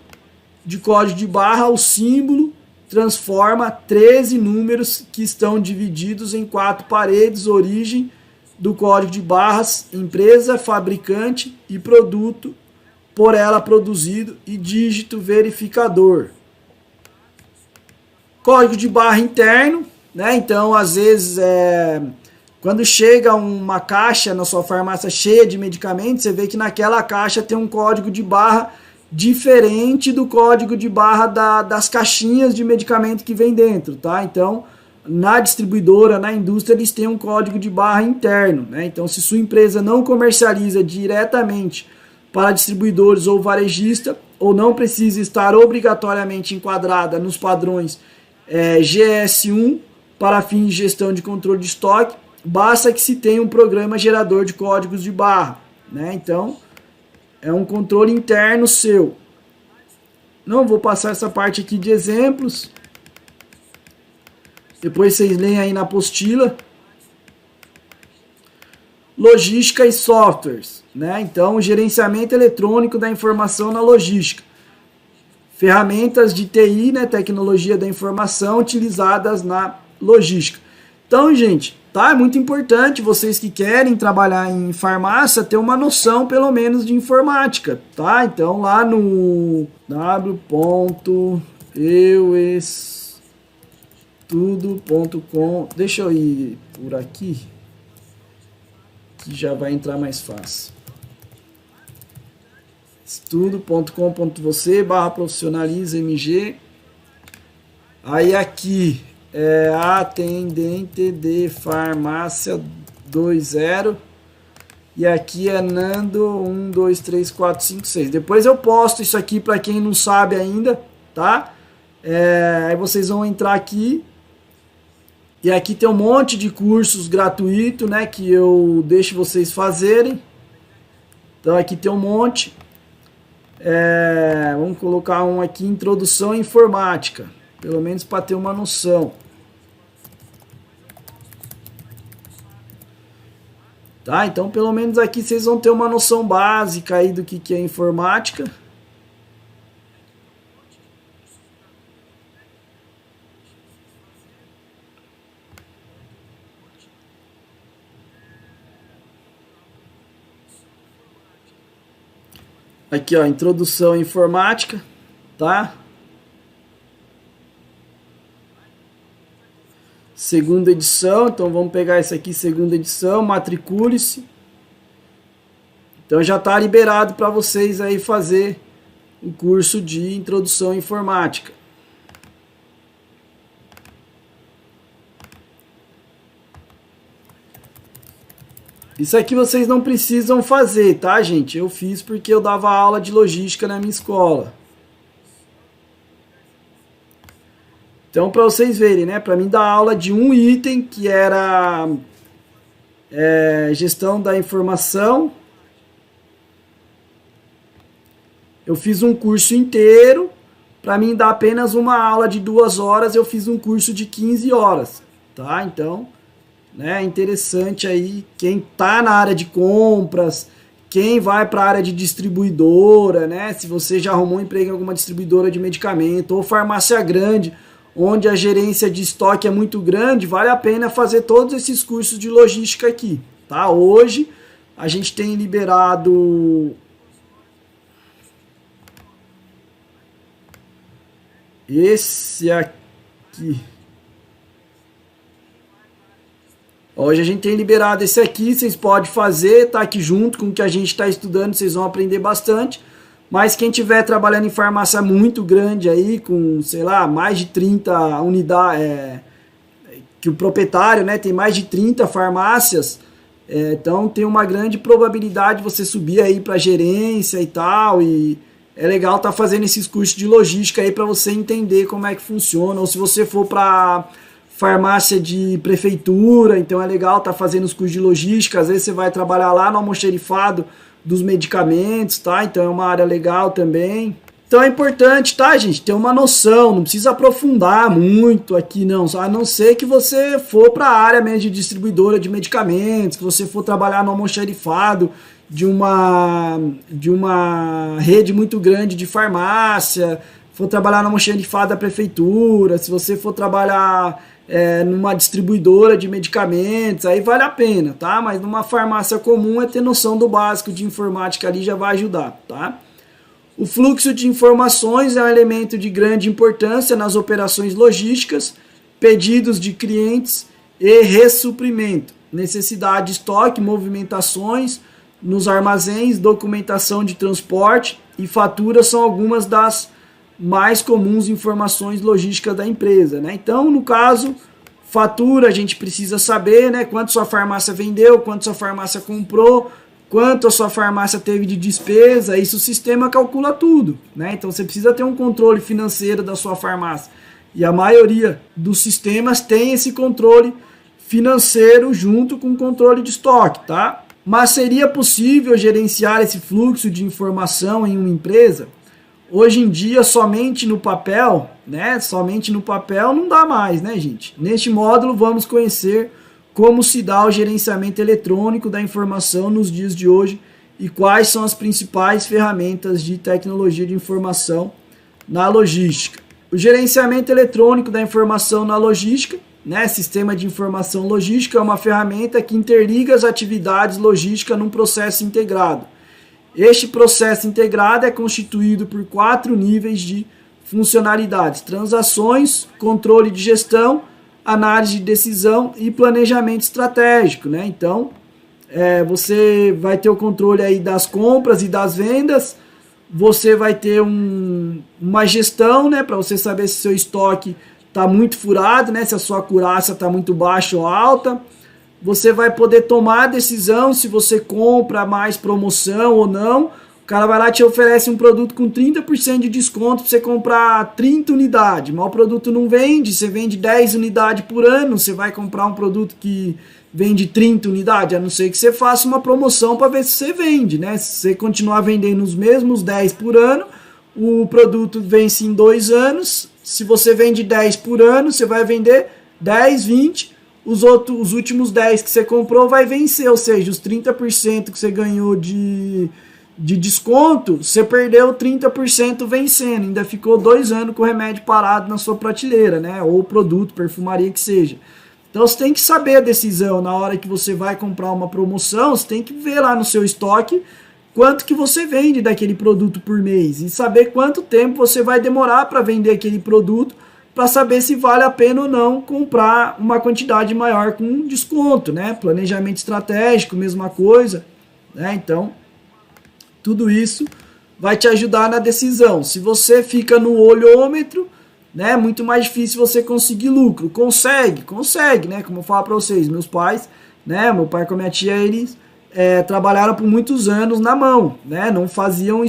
de código de barra, o símbolo transforma 13 números que estão divididos em 4 paredes, origem do código de barras, empresa, fabricante e produto por ela produzido e dígito verificador. Código de barra interno, né? Então, às vezes, quando chega uma caixa na sua farmácia cheia de medicamentos, você vê que naquela caixa tem um código de barra diferente do código de barra das caixinhas de medicamento que vem dentro, tá? Então, na distribuidora, na indústria, eles têm um código de barra interno, né? Então, se sua empresa não comercializa diretamente para distribuidores ou varejista, ou não precisa estar obrigatoriamente enquadrada nos padrões GS1 para fins de gestão de controle de estoque, basta que se tenha um programa gerador de códigos de barra, né? Então, é um controle interno seu. Não vou passar essa parte aqui de exemplos. Depois vocês leem aí na apostila. Logística e softwares, né? Então, gerenciamento eletrônico da informação na logística. Ferramentas de TI, né? Tecnologia da informação utilizadas na logística. Então, gente, tá? É muito importante vocês que querem trabalhar em farmácia ter uma noção, pelo menos, de informática, tá? Então, lá no w.euestudo.com, deixa eu ir por aqui, que já vai entrar mais fácil. estudo.com.você/profissionaliza-mg. Aí aqui atendente de farmácia 20 e aqui é Nando 1, 2, 3, 4, 5, 6. Depois eu posto isso aqui para quem não sabe ainda, tá? Aí vocês vão entrar aqui e aqui tem um monte de cursos gratuitos, né, que eu deixo vocês fazerem. Então aqui tem um monte. Vamos colocar um aqui, introdução à informática, pelo menos para ter uma noção. Tá? Então, pelo menos aqui vocês vão ter uma noção básica aí do que é informática. Aqui, ó, introdução à informática, tá? Segunda edição, então vamos pegar essa aqui, segunda edição, matricule-se. Então já está liberado para vocês aí fazer o curso de introdução à informática. Isso aqui vocês não precisam fazer, tá, gente? Eu fiz porque eu dava aula de logística na minha escola. Então, para vocês verem, né? Para mim dar aula de um item que era gestão da informação, eu fiz um curso inteiro. Para mim dar apenas uma aula de 2 horas, eu fiz um curso de 15 horas, tá? Então, né, é interessante aí quem tá na área de compras, quem vai para a área de distribuidora, né? Se você já arrumou um emprego em alguma distribuidora de medicamento ou farmácia grande, onde a gerência de estoque é muito grande, vale a pena fazer todos esses cursos de logística aqui, tá? Hoje a gente tem liberado esse aqui. Hoje a gente tem liberado esse aqui, vocês podem fazer, tá aqui junto com o que a gente está estudando, vocês vão aprender bastante. Mas quem estiver trabalhando em farmácia muito grande aí, com, sei lá, mais de 30 unidades, que o proprietário, né, tem mais de 30 farmácias, então tem uma grande probabilidade de você subir aí para gerência e tal, e é legal estar fazendo esses cursos de logística aí para você entender como é que funciona, ou se você for para farmácia de prefeitura, então é legal estar fazendo os cursos de logística, às vezes você vai trabalhar lá no almoxerifado dos medicamentos, tá? Então é uma área legal também. Então é importante, tá, gente, ter uma noção, não precisa aprofundar muito aqui não, a não ser que você for para a área mesmo de distribuidora de medicamentos, que você for trabalhar no almoxerifado de uma rede muito grande de farmácia, for trabalhar no almoxerifado da prefeitura, se você for trabalhar numa distribuidora de medicamentos, aí vale a pena, tá? Mas numa farmácia comum ter noção do básico de informática ali já vai ajudar, tá? O fluxo de informações é um elemento de grande importância nas operações logísticas, pedidos de clientes e ressuprimento, necessidade de estoque, movimentações nos armazéns, documentação de transporte e faturas são algumas das mais comuns informações logísticas da empresa, né? Então, no caso, fatura, a gente precisa saber, né, quanto sua farmácia vendeu, quanto sua farmácia comprou, quanto a sua farmácia teve de despesa, isso o sistema calcula tudo, né? Então, você precisa ter um controle financeiro da sua farmácia. E a maioria dos sistemas tem esse controle financeiro junto com o controle de estoque, tá? Mas seria possível gerenciar esse fluxo de informação em uma empresa? Hoje em dia, somente no papel, né? Somente no papel não dá mais, né, gente? Neste módulo, vamos conhecer como se dá o gerenciamento eletrônico da informação nos dias de hoje e quais são as principais ferramentas de tecnologia de informação na logística. O gerenciamento eletrônico da informação na logística, né? Sistema de informação logística é uma ferramenta que interliga as atividades logísticas num processo integrado. Este processo integrado é constituído por 4 níveis de funcionalidades: transações, controle de gestão, análise de decisão e planejamento estratégico, né? Então, você vai ter o controle aí das compras e das vendas, você vai ter uma gestão, né, para você saber se seu estoque está muito furado, né, se a sua acurácia está muito baixa ou alta. Você vai poder tomar a decisão se você compra mais promoção ou não. O cara vai lá e te oferece um produto com 30% de desconto para você comprar 30 unidades. Mas o produto não vende, você vende 10 unidades por ano, você vai comprar um produto que vende 30 unidades, a não ser que você faça uma promoção para ver se você vende, né? Se você continuar vendendo os mesmos 10 por ano, o produto vence em 2 anos. Se você vende 10 por ano, você vai vender 10, 20. Os últimos 10 que você comprou vai vencer, ou seja, os 30% que você ganhou de desconto, você perdeu 30% vencendo, ainda ficou 2 anos com o remédio parado na sua prateleira, né? Ou produto, perfumaria que seja. Então você tem que saber a decisão na hora que você vai comprar uma promoção, você tem que ver lá no seu estoque quanto que você vende daquele produto por mês e saber quanto tempo você vai demorar para vender aquele produto, para saber se vale a pena ou não comprar uma quantidade maior com desconto, né? Planejamento estratégico, mesma coisa, né? Então, tudo isso vai te ajudar na decisão. Se você fica no olhômetro, né, é muito mais difícil você conseguir lucro. Consegue, né? Como eu falo para vocês, meus pais, né, meu pai com a minha tia, eles trabalharam por muitos anos na mão, né? Não faziam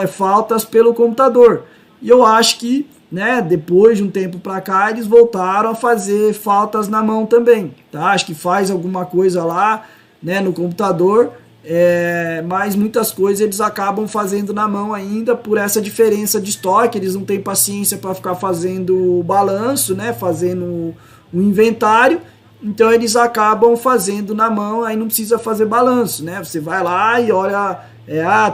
faltas pelo computador. E eu acho que, né, depois de um tempo para cá, eles voltaram a fazer faltas na mão também, tá? Acho que faz alguma coisa lá, né, no computador, mas muitas coisas eles acabam fazendo na mão ainda por essa diferença de estoque. Eles não têm paciência para ficar fazendo balanço, né, fazendo o inventário, então eles acabam fazendo na mão, aí não precisa fazer balanço, né? Você vai lá e olha,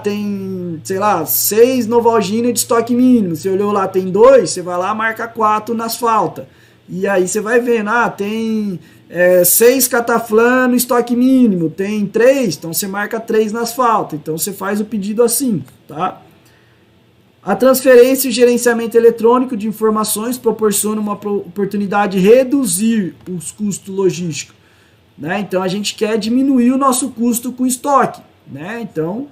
tem, sei lá, 6 Novalgina de estoque mínimo, você olhou lá, tem 2, você vai lá, marca 4 nas faltas, e aí você vai vendo, tem 6 Cataflã no estoque mínimo, tem 3, então você marca 3 nas faltas, então você faz o pedido assim, tá? A transferência e o gerenciamento eletrônico de informações proporciona uma oportunidade de reduzir os custos logísticos, né? Então a gente quer diminuir o nosso custo com estoque, né? Então,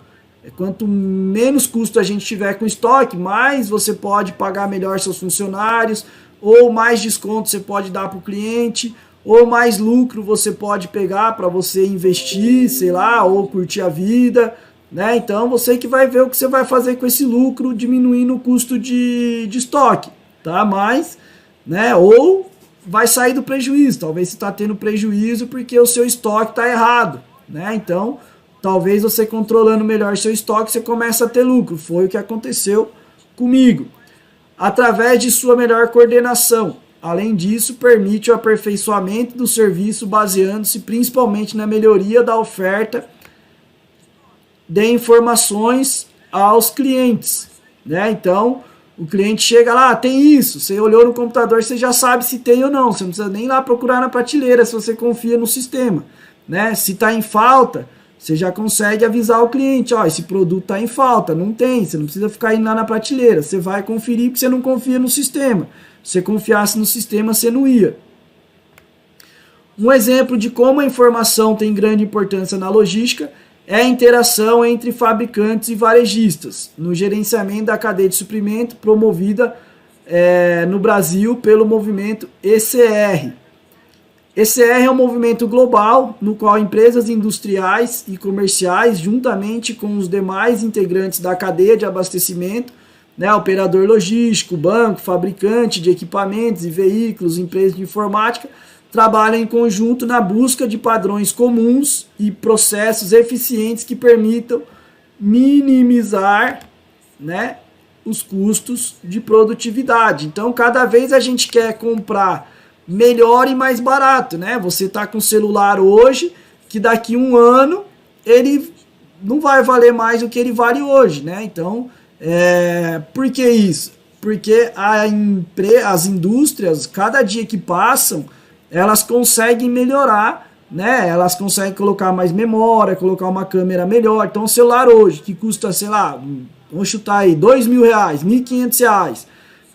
quanto menos custo a gente tiver com estoque, mais você pode pagar melhor seus funcionários, ou mais desconto você pode dar para o cliente, ou mais lucro você pode pegar para você investir, sei lá, ou curtir a vida, né? Então você que vai ver o que você vai fazer com esse lucro, diminuindo o custo de estoque, tá? Mas, né, ou vai sair do prejuízo, talvez você está tendo prejuízo porque o seu estoque está errado, né? Então, talvez você controlando melhor seu estoque, você começa a ter lucro. Foi o que aconteceu comigo. Através de sua melhor coordenação. Além disso, permite o aperfeiçoamento do serviço, baseando-se principalmente na melhoria da oferta de informações aos clientes, né? Então, o cliente chega lá, tem isso, você olhou no computador, você já sabe se tem ou não, você não precisa nem ir lá procurar na prateleira se você confia no sistema, né? Se está em falta, você já consegue avisar o cliente, esse produto está em falta, não tem, você não precisa ficar indo lá na prateleira, você vai conferir porque você não confia no sistema. Se você confiasse no sistema, você não ia. Um exemplo de como a informação tem grande importância na logística é a interação entre fabricantes e varejistas, no gerenciamento da cadeia de suprimento promovida no Brasil pelo movimento ECR. ECR é um movimento global no qual empresas industriais e comerciais, juntamente com os demais integrantes da cadeia de abastecimento, né, operador logístico, banco, fabricante de equipamentos e veículos, empresas de informática, trabalham em conjunto na busca de padrões comuns e processos eficientes que permitam minimizar, né, os custos de produtividade. Então, cada vez a gente quer comprar melhor e mais barato, né? Você está com celular hoje, que daqui a um ano ele não vai valer mais do que ele vale hoje, né? Então, por que isso? Porque as indústrias, cada dia que passam, elas conseguem melhorar, né? Elas conseguem colocar mais memória, colocar uma câmera melhor. Então, o celular hoje, que custa, sei lá, vamos chutar aí, R$2.000, R$1.500,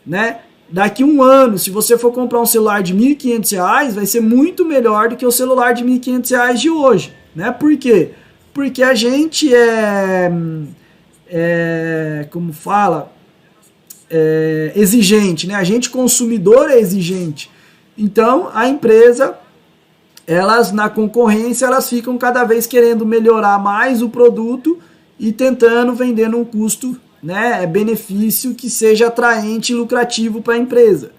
né? Daqui a um ano, se você for comprar um celular de R$1.500, vai ser muito melhor do que o celular de R$1.500 de hoje, né? Por quê? Porque a gente como fala, exigente, né? A gente consumidor é exigente. Então, a empresa, elas na concorrência, elas ficam cada vez querendo melhorar mais o produto e tentando vender num custo, né, benefício que seja atraente e lucrativo para a empresa.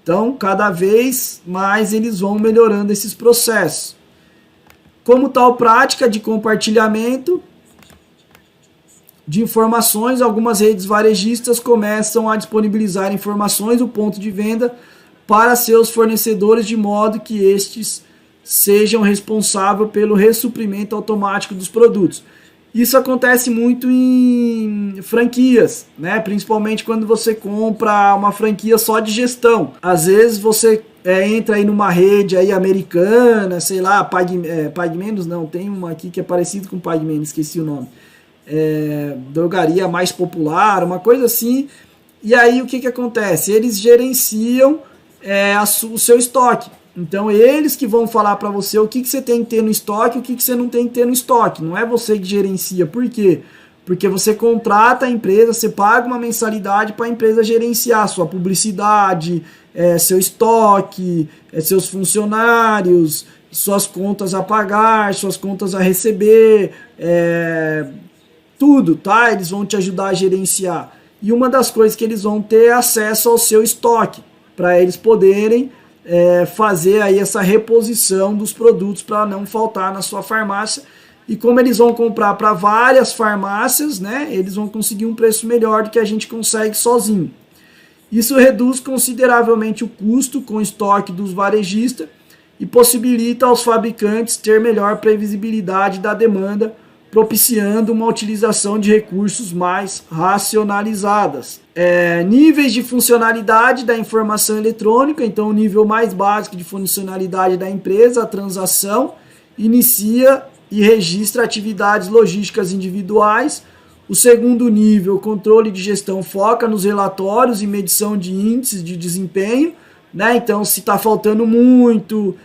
Então, cada vez mais eles vão melhorando esses processos. Como tal prática de compartilhamento de informações, algumas redes varejistas começam a disponibilizar informações do ponto de venda para seus fornecedores, de modo que estes sejam responsáveis pelo ressuprimento automático dos produtos. Isso acontece muito em franquias, né? Principalmente quando você compra uma franquia só de gestão. Às vezes você entra aí numa rede aí americana, sei lá, PagMenos não, tem uma aqui que é parecido com PagMenos, esqueci o nome. drogaria mais popular, uma coisa assim. E aí o que acontece? Eles gerenciam o seu estoque. Então eles que vão falar para você o que você tem que ter no estoque, o que você não tem que ter no estoque. Não é você que gerencia. Por quê? Porque você contrata a empresa, você paga uma mensalidade para a empresa gerenciar sua publicidade, seu estoque, seus funcionários, suas contas a pagar, suas contas a receber, tudo, tá? Eles vão te ajudar a gerenciar. E uma das coisas que eles vão ter é acesso ao seu estoque, para eles poderem fazer aí essa reposição dos produtos para não faltar na sua farmácia. E como eles vão comprar para várias farmácias, né, eles vão conseguir um preço melhor do que a gente consegue sozinho. Isso reduz consideravelmente o custo com o estoque dos varejistas e possibilita aos fabricantes ter melhor previsibilidade da demanda, propiciando uma utilização de recursos mais racionalizadas. Níveis de funcionalidade da informação eletrônica, então o nível mais básico de funcionalidade da empresa, a transação, inicia e registra atividades logísticas individuais. O segundo nível, controle de gestão, foca nos relatórios e medição de índices de desempenho, né? Então, se está faltando muito,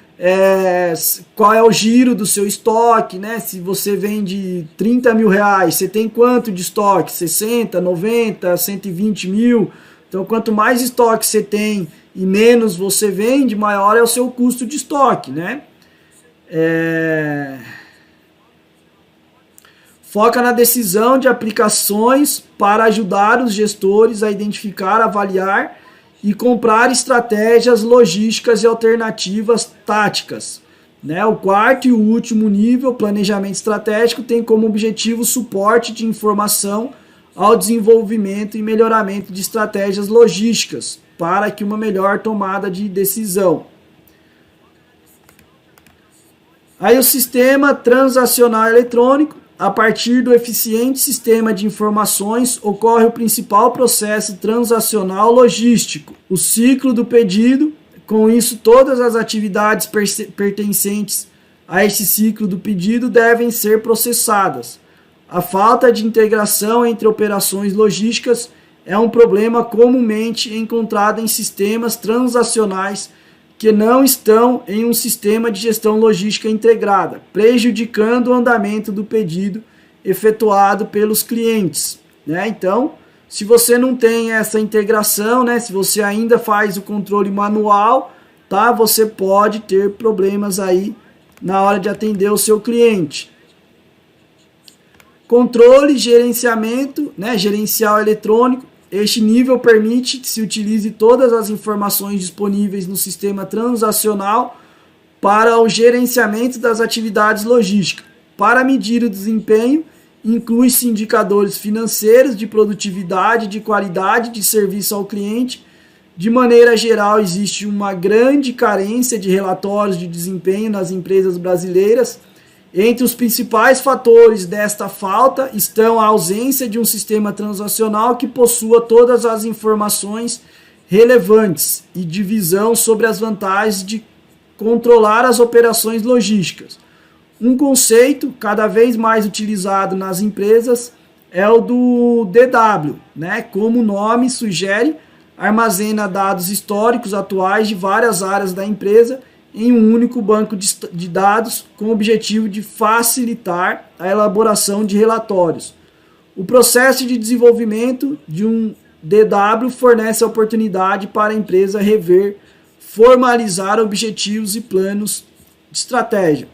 qual é o giro do seu estoque, né? Se você vende 30 mil reais, você tem quanto de estoque? 60, 90, 120 mil? Então, quanto mais estoque você tem e menos você vende, maior é o seu custo de estoque, né? Foca na decisão de aplicações para ajudar os gestores a identificar, avaliar e comprar estratégias logísticas e alternativas táticas. Né? O quarto e o último nível, planejamento estratégico, tem como objetivo o suporte de informação ao desenvolvimento e melhoramento de estratégias logísticas para que uma melhor tomada de decisão. Aí o sistema transacional eletrônico. A partir do eficiente sistema de informações, ocorre o principal processo transacional logístico, o ciclo do pedido. Com isso, todas as atividades pertencentes a esse ciclo do pedido devem ser processadas. A falta de integração entre operações logísticas é um problema comumente encontrado em sistemas transacionais que não estão em um sistema de gestão logística integrada, prejudicando o andamento do pedido efetuado pelos clientes. Né? Então, se você não tem essa integração, né, se você ainda faz o controle manual, tá, você pode ter problemas aí na hora de atender o seu cliente. Controle, gerenciamento, né, gerencial eletrônico. Este nível permite que se utilize todas as informações disponíveis no sistema transacional para o gerenciamento das atividades logísticas. Para medir o desempenho, inclui-se indicadores financeiros de produtividade, de qualidade de serviço ao cliente. De maneira geral, existe uma grande carência de relatórios de desempenho nas empresas brasileiras. Entre os principais fatores desta falta estão a ausência de um sistema transacional que possua todas as informações relevantes e divisão sobre as vantagens de controlar as operações logísticas. Um conceito cada vez mais utilizado nas empresas é o do DW, né? Como o nome sugere, armazena dados históricos atuais de várias áreas da empresa em um único banco de dados com o objetivo de facilitar a elaboração de relatórios. O processo de desenvolvimento de um DW fornece a oportunidade para a empresa rever, formalizar objetivos e planos de estratégia.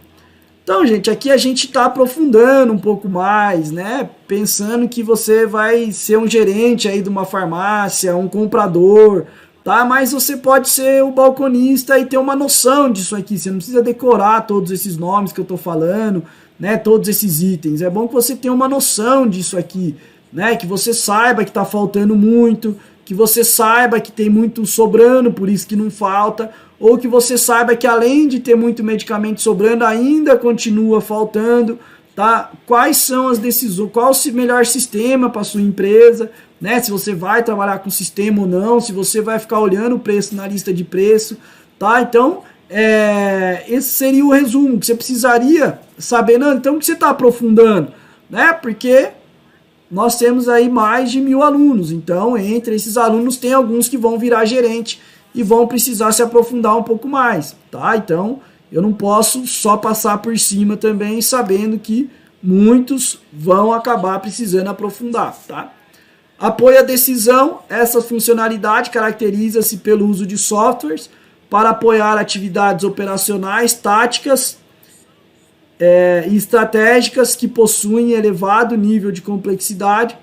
Então, gente, aqui a gente está aprofundando um pouco mais, né? Pensando que você vai ser um gerente aí de uma farmácia, um comprador, tá? Mas você pode ser o balconista e ter uma noção disso aqui. Você não precisa decorar todos esses nomes que eu estou falando, né? Todos esses itens. É bom que você tenha uma noção disso aqui, né? Que você saiba que está faltando muito, que você saiba que tem muito sobrando, por isso que não falta, ou que você saiba que além de ter muito medicamento sobrando, ainda continua faltando, tá? Quais são as decisões, qual o melhor sistema para sua empresa, né? Se você vai trabalhar com sistema ou não, se você vai ficar olhando o preço na lista de preço, tá? Então, esse seria o resumo que você precisaria saber. Não, então, o que você está aprofundando, né? Porque nós temos aí mais de 1.000 alunos. Então, entre esses alunos, tem alguns que vão virar gerente e vão precisar se aprofundar um pouco mais, tá? Então, eu não posso só passar por cima também, sabendo que muitos vão acabar precisando aprofundar, tá? Apoio à decisão, essa funcionalidade caracteriza-se pelo uso de softwares para apoiar atividades operacionais, táticas e estratégicas que possuem elevado nível de complexidade.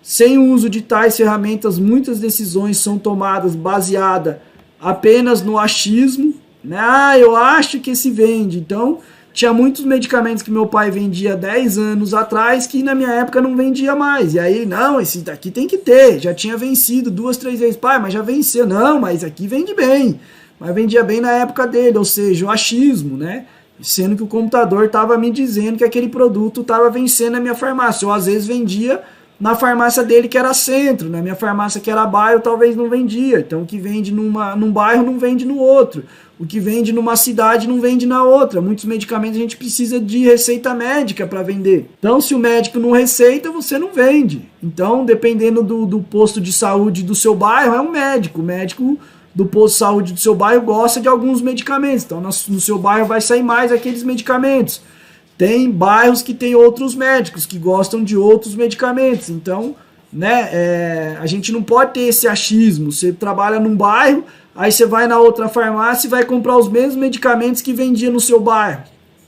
Sem o uso de tais ferramentas, muitas decisões são tomadas baseadas apenas no achismo, né? Ah, eu acho que esse vende. Então, tinha muitos medicamentos que meu pai vendia 10 anos atrás que na minha época não vendia mais. E aí, não, esse daqui tem que ter. Já tinha vencido 2, 3 vezes. Pai, mas já venceu. Não, mas aqui vende bem. Mas vendia bem na época dele, ou seja, o achismo, né? Sendo que o computador estava me dizendo que aquele produto estava vencendo na minha farmácia. Ou às vezes vendia na farmácia dele que era centro, na minha farmácia que era bairro talvez não vendia. Então o que vende num bairro não vende no outro. O que vende numa cidade não vende na outra. Muitos medicamentos a gente precisa de receita médica para vender. Então se o médico não receita, você não vende. Então dependendo do posto de saúde do seu bairro, é um médico. O médico do posto de saúde do seu bairro gosta de alguns medicamentos. Então no seu bairro vai sair mais aqueles medicamentos. Tem bairros que tem outros médicos que gostam de outros medicamentos. Então, né, a gente não pode ter esse achismo. Você trabalha num bairro, aí você vai na outra farmácia e vai comprar os mesmos medicamentos que vendia no seu bairro.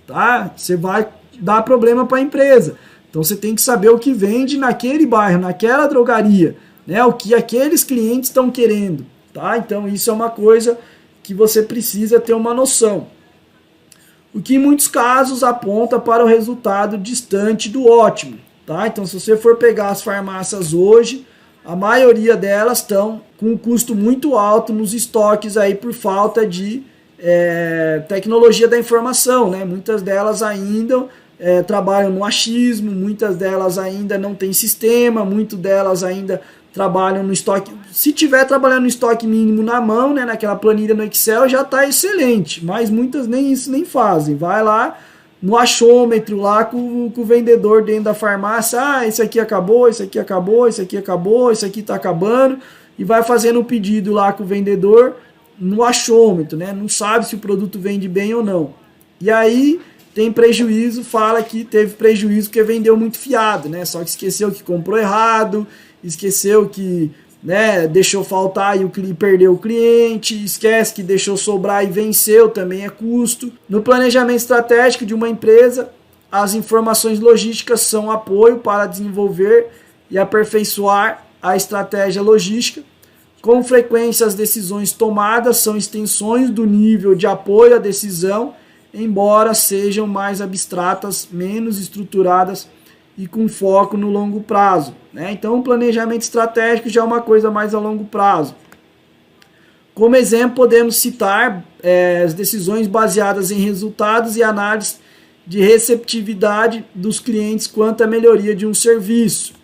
Tá? Você vai dar problema para a empresa. Então você tem que saber o que vende naquele bairro, naquela drogaria, né, o que aqueles clientes estão querendo. Tá? Então isso é uma coisa que você precisa ter uma noção. O que em muitos casos aponta para o resultado distante do ótimo. Tá? Então se você for pegar as farmácias hoje, a maioria delas estão com um custo muito alto nos estoques aí por falta de tecnologia da informação. Né? Muitas delas ainda trabalham no achismo, muitas delas ainda não têm sistema, muitas delas ainda trabalham no estoque. Se tiver trabalhando no estoque mínimo na mão, né, naquela planilha no Excel, já está excelente, mas muitas nem isso nem fazem. Vai lá no achômetro, lá com o vendedor dentro da farmácia, esse aqui acabou, esse aqui acabou, esse aqui acabou, esse aqui está acabando, e vai fazendo o pedido lá com o vendedor no achômetro, né, não sabe se o produto vende bem ou não. E aí tem prejuízo, fala que teve prejuízo porque vendeu muito fiado, né, só que esqueceu que comprou errado, esqueceu que, né, deixou faltar e perdeu o cliente, esquece que deixou sobrar e venceu, também é custo. No planejamento estratégico de uma empresa, as informações logísticas são apoio para desenvolver e aperfeiçoar a estratégia logística. Com frequência, as decisões tomadas são extensões do nível de apoio à decisão, embora sejam mais abstratas, menos estruturadas e com foco no longo prazo. Né? Então, o planejamento estratégico já é uma coisa mais a longo prazo. Como exemplo, podemos citar as decisões baseadas em resultados e análise de receptividade dos clientes quanto à melhoria de um serviço.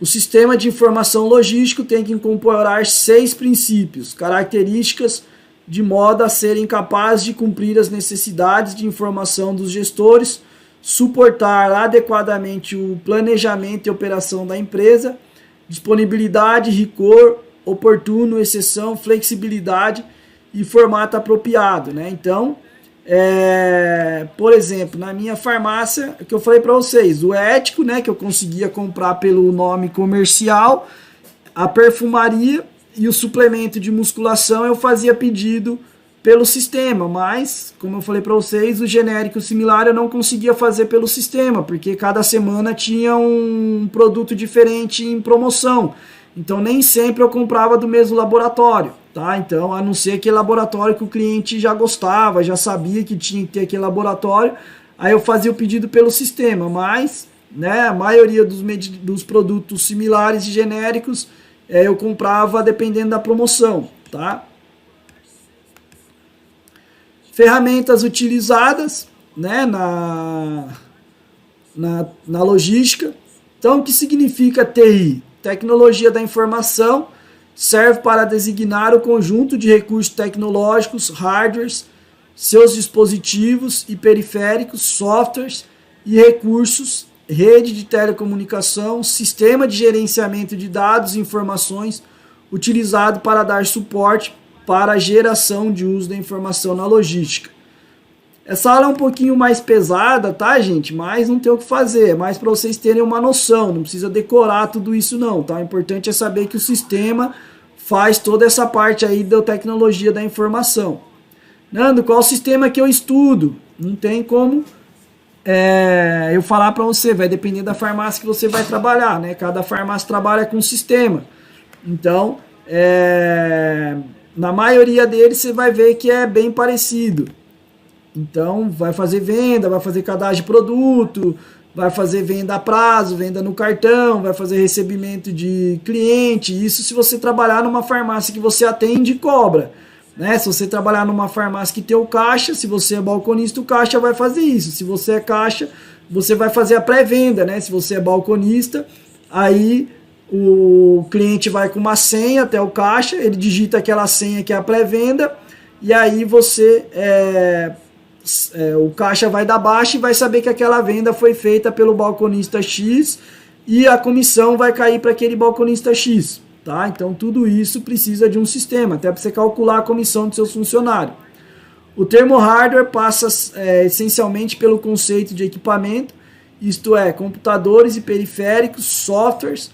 O sistema de informação logístico tem que incorporar 6 princípios, características de modo a serem capazes de cumprir as necessidades de informação dos gestores, suportar adequadamente o planejamento e operação da empresa, disponibilidade, rigor, oportuno, exceção, flexibilidade e formato apropriado. Né? Então, por exemplo, na minha farmácia, que eu falei para vocês, o ético, né, que eu conseguia comprar pelo nome comercial, a perfumaria e o suplemento de musculação eu fazia pedido pelo sistema, mas, como eu falei para vocês, o genérico similar eu não conseguia fazer pelo sistema, porque cada semana tinha um produto diferente em promoção. Então, nem sempre eu comprava do mesmo laboratório, tá? Então, a não ser aquele laboratório que o cliente já gostava, já sabia que tinha que ter aquele laboratório, aí eu fazia o pedido pelo sistema, mas, né, a maioria dos produtos similares e genéricos eu comprava dependendo da promoção, tá? Ferramentas utilizadas, né, na logística. Então, o que significa TI? Tecnologia da informação serve para designar o conjunto de recursos tecnológicos, hardwares, seus dispositivos e periféricos, softwares e recursos rede de telecomunicação, sistema de gerenciamento de dados e informações utilizado para dar suporte para a geração de uso da informação na logística. Essa aula é um pouquinho mais pesada, tá, gente? Mas não tem o que fazer, é mais para vocês terem uma noção, não precisa decorar tudo isso não, tá? O importante é saber que o sistema faz toda essa parte aí da tecnologia da informação. Nando, qual sistema que eu estudo? Não tem como eu falar para você, vai depender da farmácia que você vai trabalhar, né? Cada farmácia trabalha com um sistema. Então, na maioria deles você vai ver que é bem parecido. Então, vai fazer venda, vai fazer cadastro de produto, vai fazer venda a prazo, venda no cartão, vai fazer recebimento de cliente. Isso se você trabalhar numa farmácia que você atende e cobra. Né? Se você trabalhar numa farmácia que tem o caixa, se você é balconista, o caixa vai fazer isso. Se você é caixa, você vai fazer a pré-venda, né? Se você é balconista, aí o cliente vai com uma senha até o caixa, ele digita aquela senha que é a pré-venda, e aí você, o caixa vai dar baixa e vai saber que aquela venda foi feita pelo balconista X e a comissão vai cair para aquele balconista X. Tá? Então tudo isso precisa de um sistema, até para você calcular a comissão dos seus funcionários. O termo hardware passa essencialmente pelo conceito de equipamento, isto é, computadores e periféricos, softwares,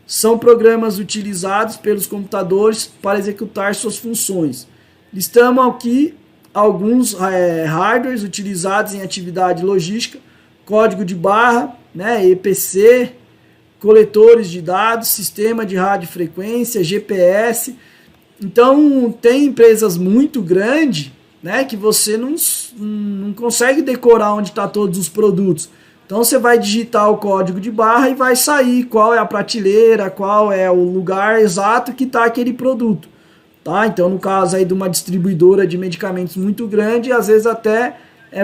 são programas utilizados pelos computadores para executar suas funções. Listamos aqui alguns hardwares utilizados em atividade logística, código de barra, né, EPC, coletores de dados, sistema de radiofrequência, GPS. Então, tem empresas muito grandes, né, que você não consegue decorar onde está todos os produtos. Então, você vai digitar o código de barra e vai sair qual é a prateleira, qual é o lugar exato que está aquele produto. Tá? Então, no caso aí de uma distribuidora de medicamentos muito grande, às vezes até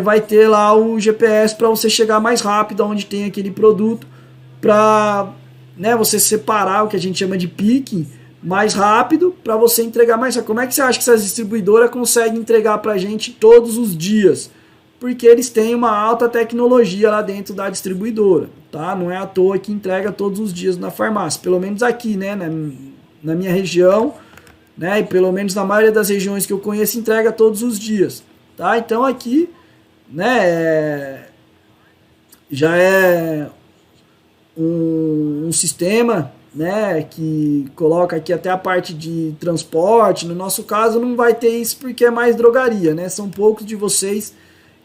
vai ter lá o GPS para você chegar mais rápido onde tem aquele produto, para, né, você separar o que a gente chama de picking mais rápido, para você entregar mais rápido. Como é que você acha que essas distribuidoras conseguem entregar para a gente todos os dias? Porque eles têm uma alta tecnologia lá dentro da distribuidora, tá? Não é à toa que entrega todos os dias na farmácia, pelo menos aqui, né, na minha região, né, e pelo menos na maioria das regiões que eu conheço, entrega todos os dias, tá? Então aqui, né, já é um sistema, né, que coloca aqui até a parte de transporte. No nosso caso não vai ter isso porque é mais drogaria, né? São poucos de vocês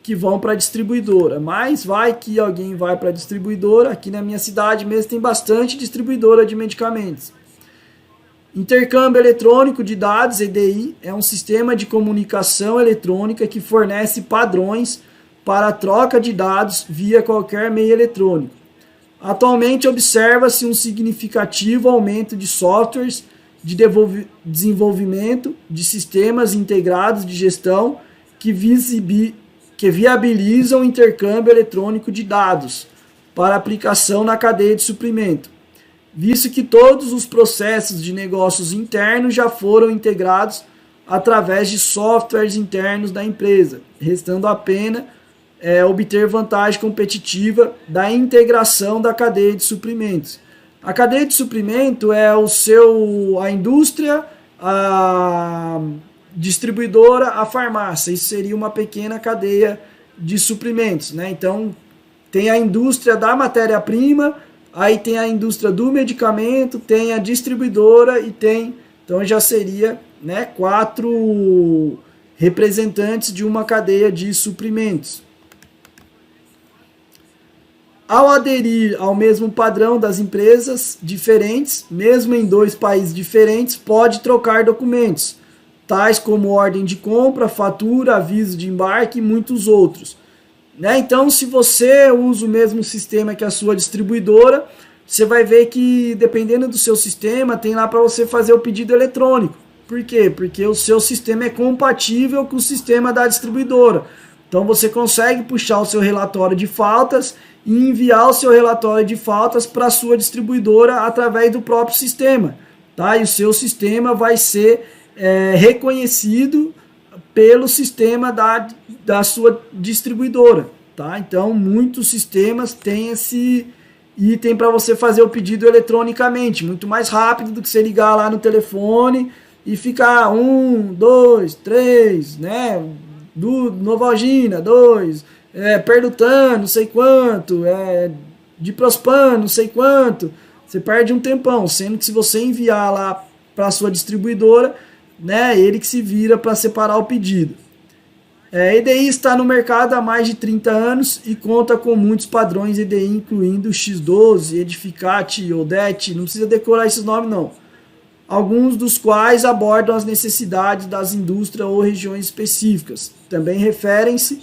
que vão para a distribuidora, mas vai que alguém vai para a distribuidora. Aqui na minha cidade mesmo tem bastante distribuidora de medicamentos. Intercâmbio eletrônico de dados, EDI, é um sistema de comunicação eletrônica que fornece padrões para a troca de dados via qualquer meio eletrônico. Atualmente observa-se um significativo aumento de softwares de desenvolvimento de sistemas integrados de gestão que viabilizam o intercâmbio eletrônico de dados para aplicação na cadeia de suprimento, visto que todos os processos de negócios internos já foram integrados através de softwares internos da empresa, restando apenas obter vantagem competitiva da integração da cadeia de suprimentos. A cadeia de suprimento é a indústria, a distribuidora, a farmácia. Isso seria uma pequena cadeia de suprimentos, né? Então, tem a indústria da matéria-prima, aí tem a indústria do medicamento, tem a distribuidora e tem... Então, já seria, né, 4 representantes de uma cadeia de suprimentos. Ao aderir ao mesmo padrão das empresas diferentes, mesmo em 2 países diferentes, pode trocar documentos, tais como ordem de compra, fatura, aviso de embarque e muitos outros. Né? Então, se você usa o mesmo sistema que a sua distribuidora, você vai ver que, dependendo do seu sistema, tem lá para você fazer o pedido eletrônico. Por quê? Porque o seu sistema é compatível com o sistema da distribuidora. Então, você consegue puxar o seu relatório de faltas e enviar o seu relatório de faltas para a sua distribuidora através do próprio sistema. Tá? E o seu sistema vai ser reconhecido pelo sistema da sua distribuidora. tá? Então, muitos sistemas têm esse item para você fazer o pedido eletronicamente, muito mais rápido do que você ligar lá no telefone e ficar 1, 2, 3, né? Do Novalgina, 2, Perdutan, não sei quanto, Diprospan, não sei quanto. Você perde um tempão, sendo que se você enviar lá para a sua distribuidora, né, ele que se vira para separar o pedido. EDI está no mercado há mais de 30 anos e conta com muitos padrões EDI, incluindo X12, Edificate, Odete, não precisa decorar esses nomes não. Alguns dos quais abordam as necessidades das indústrias ou regiões específicas. Também referem-se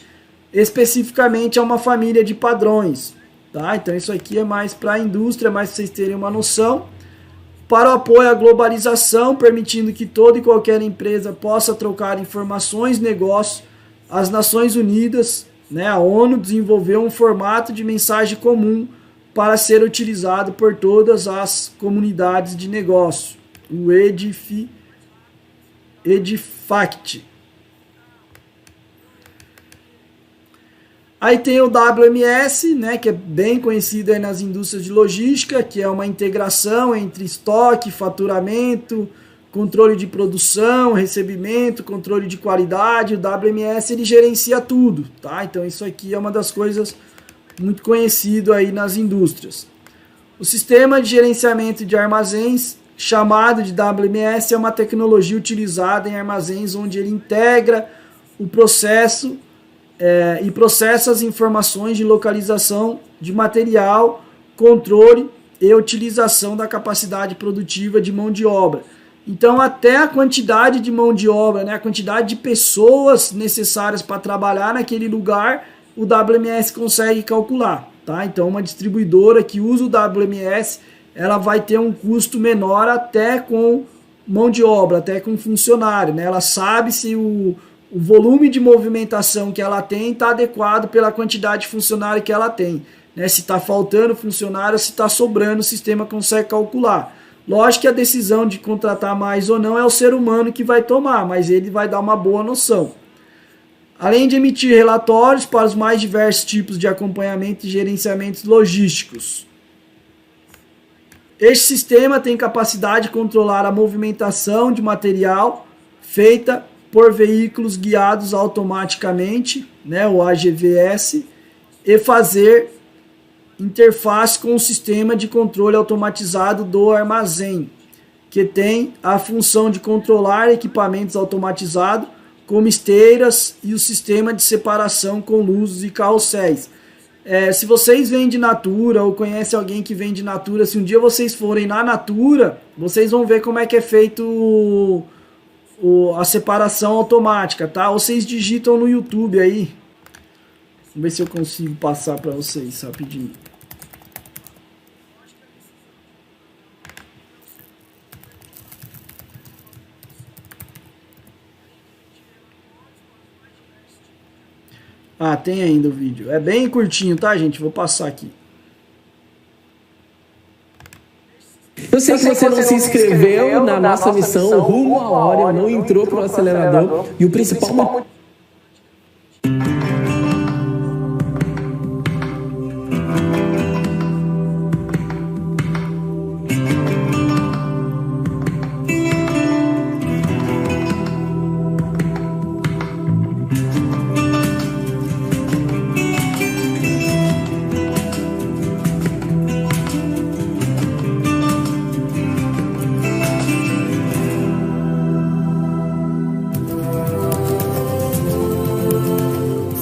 especificamente a uma família de padrões. Tá? Então isso aqui é mais para a indústria, mais para vocês terem uma noção. Para o apoio à globalização, permitindo que toda e qualquer empresa possa trocar informações, negócios, as Nações Unidas, né, a ONU, desenvolveu um formato de mensagem comum para ser utilizado por todas as comunidades de negócio, o EDIFACT. Aí tem o WMS, né, que é bem conhecido aí nas indústrias de logística, que é uma integração entre estoque, faturamento, controle de produção, recebimento, controle de qualidade. O WMS ele gerencia tudo, tá? Então isso aqui é uma das coisas muito conhecido aí nas indústrias. O sistema de gerenciamento de armazéns, chamado de WMS, é uma tecnologia utilizada em armazéns onde ele integra o processo e processa as informações de localização de material, controle e utilização da capacidade produtiva de mão de obra. Então, até a quantidade de mão de obra, né, a quantidade de pessoas necessárias para trabalhar naquele lugar, o WMS consegue calcular. Tá? Então, uma distribuidora que usa o WMS, ela vai ter um custo menor até com mão de obra, até com funcionário. Né? Ela sabe se o volume de movimentação que ela tem está adequado pela quantidade de funcionário que ela tem. Né? Se está faltando funcionário, se está sobrando, o sistema consegue calcular. Lógico que a decisão de contratar mais ou não é o ser humano que vai tomar, mas ele vai dar uma boa noção. Além de emitir relatórios para os mais diversos tipos de acompanhamento e gerenciamentos logísticos. Este sistema tem capacidade de controlar a movimentação de material feita por veículos guiados automaticamente, né, o AGVS, e fazer interface com o sistema de controle automatizado do armazém, que tem a função de controlar equipamentos automatizados, como esteiras e o sistema de separação com luzes e carrosséis. Se vocês vendem Natura ou conhecem alguém que vende Natura, se um dia vocês forem na Natura, vocês vão ver como é que é feito a separação automática, tá? Ou vocês digitam no YouTube aí. Vamos ver se eu consigo passar para vocês rapidinho. Ah, tem ainda o vídeo. É bem curtinho, tá, gente? Vou passar aqui. Eu sei que você não se inscreveu na nossa missão Rumo à Hora, não entrou para o acelerador. E o principal...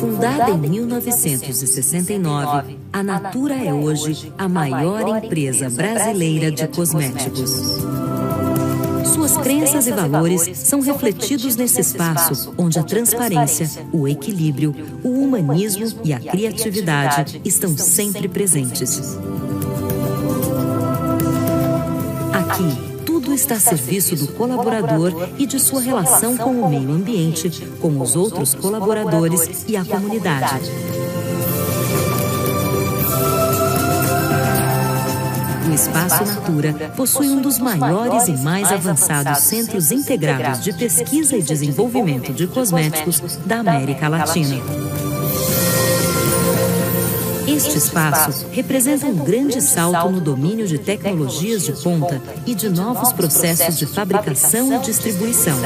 Fundada em 1969, a Natura é hoje a maior empresa brasileira de cosméticos. Suas crenças e valores são refletidos nesse espaço onde a transparência, o equilíbrio, o humanismo e a criatividade estão sempre presentes. Aqui, tudo está a serviço do colaborador e de sua relação com o meio ambiente, com os outros colaboradores e a comunidade. O Espaço Natura possui um dos maiores e mais avançados centros integrados de pesquisa e desenvolvimento de cosméticos da América Latina. Este espaço representa um grande salto no domínio de tecnologias de ponta e de novos processos de fabricação e distribuição.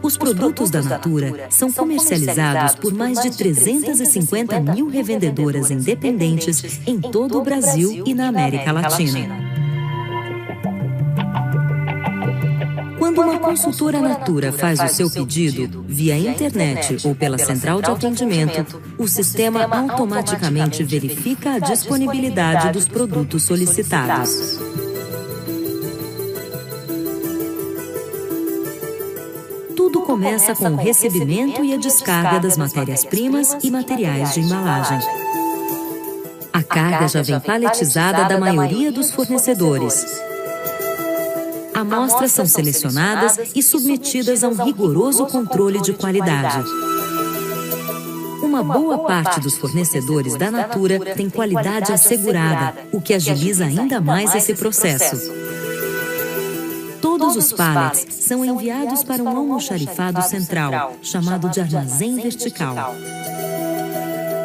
Os produtos da Natura são comercializados por mais de 350 mil revendedoras independentes em todo o Brasil e na América Latina. Quando uma consultora Natura faz o seu pedido via internet ou pela central de atendimento, o sistema automaticamente verifica a disponibilidade dos produtos solicitados. Tudo começa com o recebimento e a descarga das matérias-primas e materiais de embalagem. A carga já vem paletizada da maioria dos fornecedores. Amostras são selecionadas e submetidas a um rigoroso controle de qualidade. Uma boa parte dos fornecedores da Natura tem qualidade assegurada, o que agiliza ainda mais esse processo. Todos os pallets são enviados para um almoxarifado central, chamado de armazém vertical.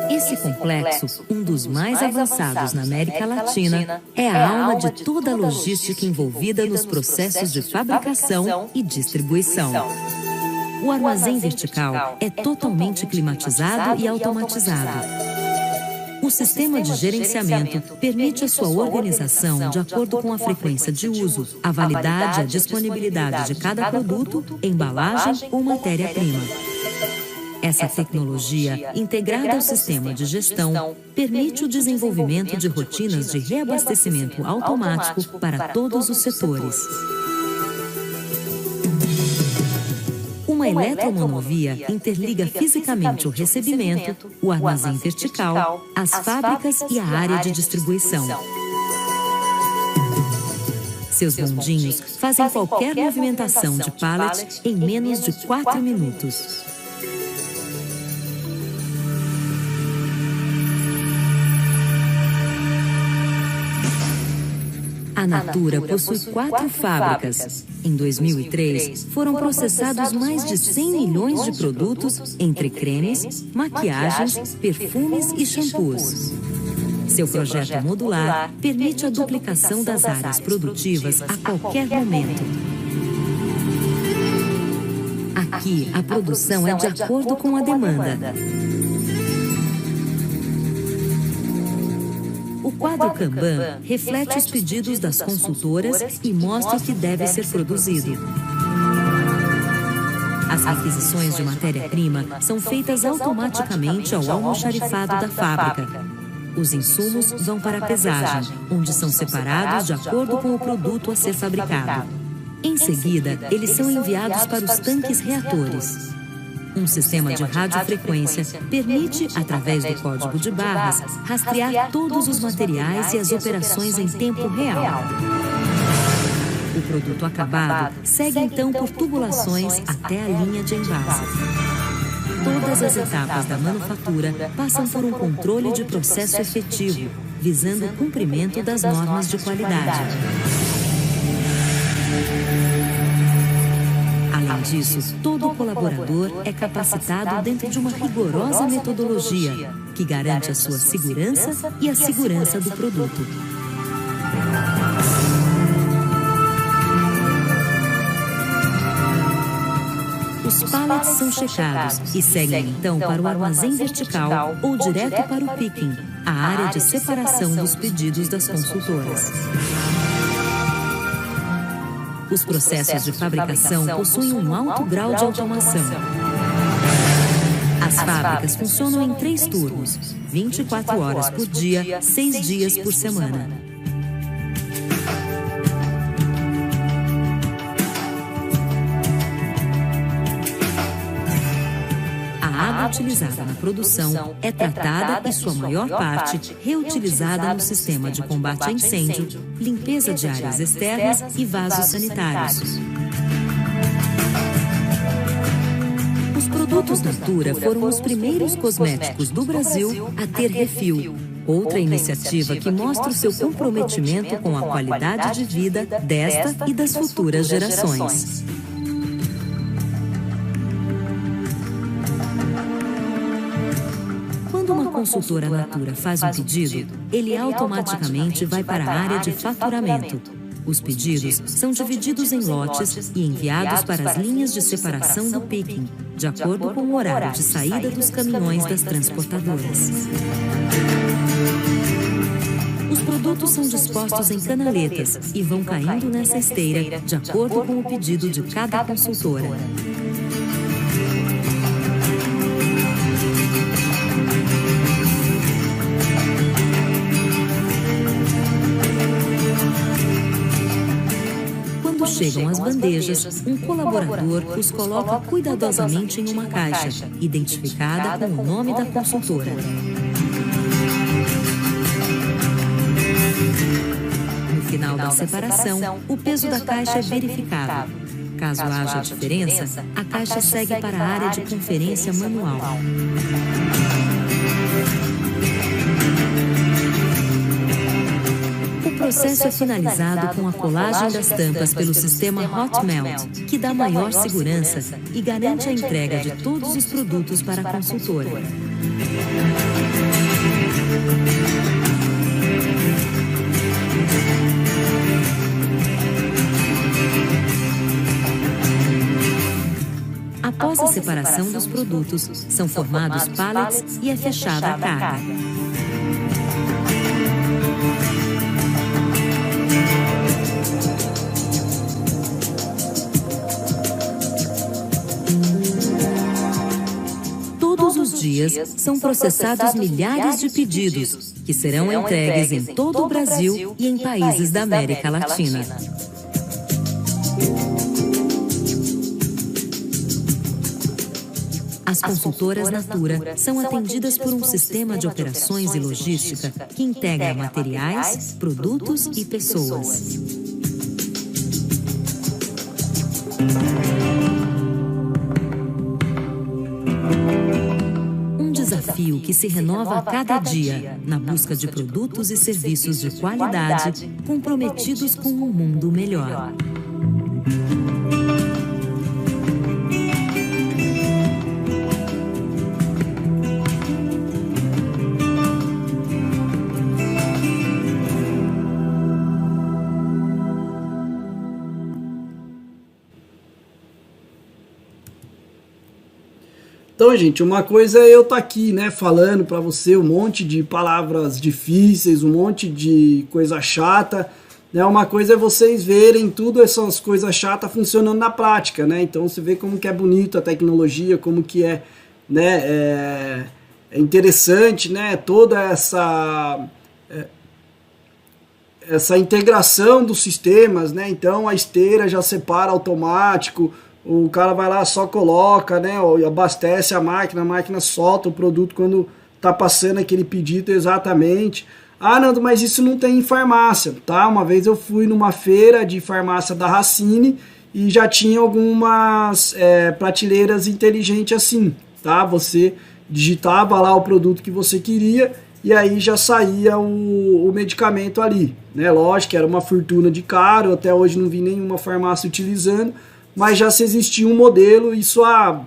Esse complexo, um dos mais avançados na América Latina, é a alma de toda a logística envolvida nos processos de fabricação e distribuição. O armazém vertical é totalmente climatizado e automatizado. O sistema de gerenciamento permite a sua organização de acordo com a frequência de uso, a validade e a disponibilidade de cada produto, embalagem ou matéria-prima. Essa tecnologia, integrada ao sistema de gestão, permite o desenvolvimento de rotinas de reabastecimento automático para todos os setores. Uma eletromonovia interliga fisicamente o recebimento, o armazém vertical, as fábricas e a área de distribuição. Seus bondinhos fazem qualquer movimentação de pallet em menos de 4 minutos. A Natura possui 4 fábricas. Em 2003, foram processados mais de 100 milhões de produtos entre cremes, maquiagens, perfumes e shampoos. Seu projeto modular permite a duplicação das áreas produtivas a qualquer momento. Aqui, a produção é de acordo com a demanda. O quadro Kanban reflete os pedidos das consultoras e mostra o que deve ser produzido. As requisições de matéria-prima são feitas automaticamente ao almoxarifado da fábrica. Os insumos vão para a pesagem, onde são separados de acordo com o produto a ser fabricado. Em seguida, eles são enviados para os tanques reatores. Um sistema de radiofrequência permite, através do código de barras, rastrear todos os materiais e as operações em tempo real. O produto acabado segue então por tubulações até a linha de envase. Todas as etapas da manufatura passam por um controle de processo efetivo, visando o cumprimento das normas de qualidade. Além disso, todo colaborador é capacitado dentro de uma rigorosa metodologia que garante a sua segurança e a segurança do produto. Os pallets são checados e seguem então para o armazém vertical ou direto para o picking, a área de separação dos pedidos das consultoras. Os processos de fabricação possuem um alto grau de automação. As fábricas funcionam em 3 turnos, 24 horas por dia, 6 dias por semana. A água utilizada na produção é tratada e sua maior parte reutilizada no sistema de combate a incêndio, limpeza de áreas externas e vasos sanitários. Os produtos Natura foram os primeiros cosméticos do Brasil a ter refil, outra iniciativa que mostra o seu comprometimento com a qualidade de vida desta e das futuras gerações. consultora Natura faz um pedido, ele automaticamente vai para a área de faturamento. Os pedidos são divididos em lotes e enviados para as linhas de separação do picking, de acordo com o horário de saída dos caminhões das transportadoras. Os produtos são dispostos em canaletas e vão caindo nessa esteira de acordo com o pedido de cada consultora. Quando chegam as bandejas, um colaborador os coloca cuidadosamente em uma caixa, identificada com o nome da consultora. No final da separação, o peso da caixa é verificado. Caso haja diferença, a caixa segue para a área de conferência manual. O processo é finalizado com a colagem das tampas pelo sistema Hot Melt, que dá maior segurança e garante a entrega de todos os produtos para a consultora. Após a separação dos produtos, são formados pallets e é fechada a carga. Todos os dias são processados milhares de pedidos, que serão entregues em todo o Brasil e em países da América Latina. As consultoras Natura são atendidas por um sistema de operações e logística que integra materiais, produtos e pessoas. Um desafio que se renova a cada dia, na busca de produtos e serviços de qualidade, comprometidos com um mundo melhor. Então, gente, uma coisa é eu estar aqui, né, falando para você um monte de palavras difíceis, um monte de coisa chata, né? Uma coisa é vocês verem tudo essas coisas chatas funcionando na prática, né? Então, você vê como que é bonito a tecnologia, como que é, né, é interessante, né, toda essa integração dos sistemas, né? Então, a esteira já separa automático. O cara vai lá, só coloca, né, abastece a máquina solta o produto quando tá passando aquele pedido exatamente. Ah, Nando, mas isso não tem em farmácia, tá? Uma vez eu fui numa feira de farmácia da Racine e já tinha algumas prateleiras inteligentes assim, tá? Você digitava lá o produto que você queria e aí já saía o medicamento ali, né? Lógico que era uma fortuna de caro, até hoje não vi nenhuma farmácia utilizando, mas já se existia um modelo, isso há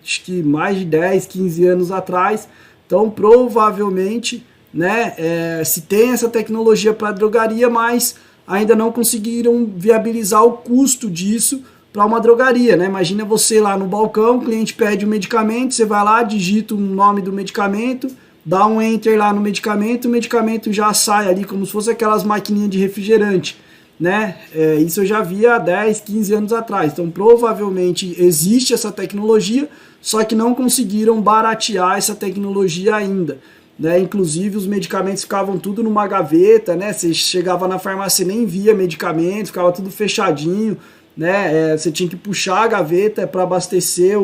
acho que mais de 10, 15 anos atrás. Então, provavelmente, né, se tem essa tecnologia para drogaria, mas ainda não conseguiram viabilizar o custo disso para uma drogaria, né? Imagina você lá no balcão, o cliente pede um medicamento, você vai lá, digita o nome do medicamento, dá um enter lá no medicamento, o medicamento já sai ali como se fosse aquelas maquininhas de refrigerante, né? Isso eu já vi há 10, 15 anos atrás. Então provavelmente existe essa tecnologia, só que não conseguiram baratear essa tecnologia ainda, né? Inclusive os medicamentos ficavam tudo numa gaveta, né? Você chegava na farmácia e nem via medicamento, ficava tudo fechadinho, né? Você tinha que puxar a gaveta para abastecer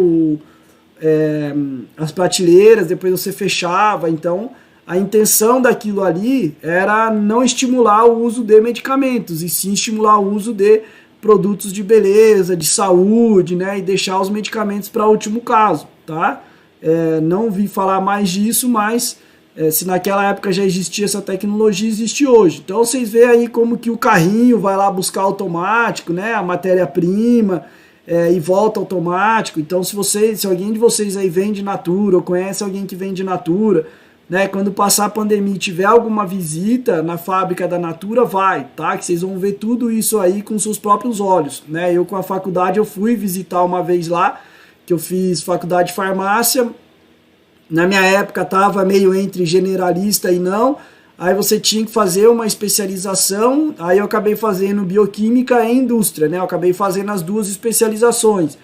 as prateleiras, depois você fechava. Então a intenção daquilo ali era não estimular o uso de medicamentos, e sim estimular o uso de produtos de beleza, de saúde, né, e deixar os medicamentos para último caso, tá? Não vi falar mais disso, mas se naquela época já existia essa tecnologia, existe hoje. Então vocês veem aí como que o carrinho vai lá buscar automático, né, a matéria-prima, e volta automático. Então se alguém de vocês aí vende Natura, ou conhece alguém que vende Natura, né, quando passar a pandemia e tiver alguma visita na fábrica da Natura, vai, tá? Que vocês vão ver tudo isso aí com seus próprios olhos, né? Eu com a faculdade eu fui visitar uma vez lá, que eu fiz faculdade de farmácia. Na minha época tava meio entre generalista e não, aí você tinha que fazer uma especialização, aí eu acabei fazendo bioquímica e indústria, né? Eu acabei fazendo as duas especializações.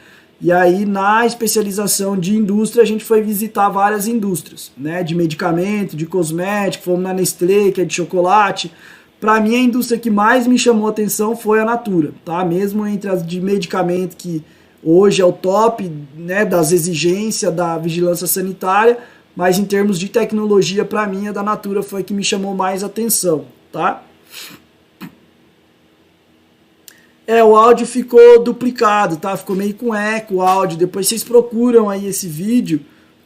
E aí, na especialização de indústria, a gente foi visitar várias indústrias, né? De medicamento, de cosmético, fomos na Nestlé, que é de chocolate. Para mim, a indústria que mais me chamou a atenção foi a Natura, tá? Mesmo entre as de medicamento, que hoje é o top, né, das exigências da vigilância sanitária, mas em termos de tecnologia, para mim, a da Natura foi a que me chamou mais atenção, tá? O áudio ficou duplicado, tá? Ficou meio com eco o áudio. Depois vocês procuram aí esse vídeo,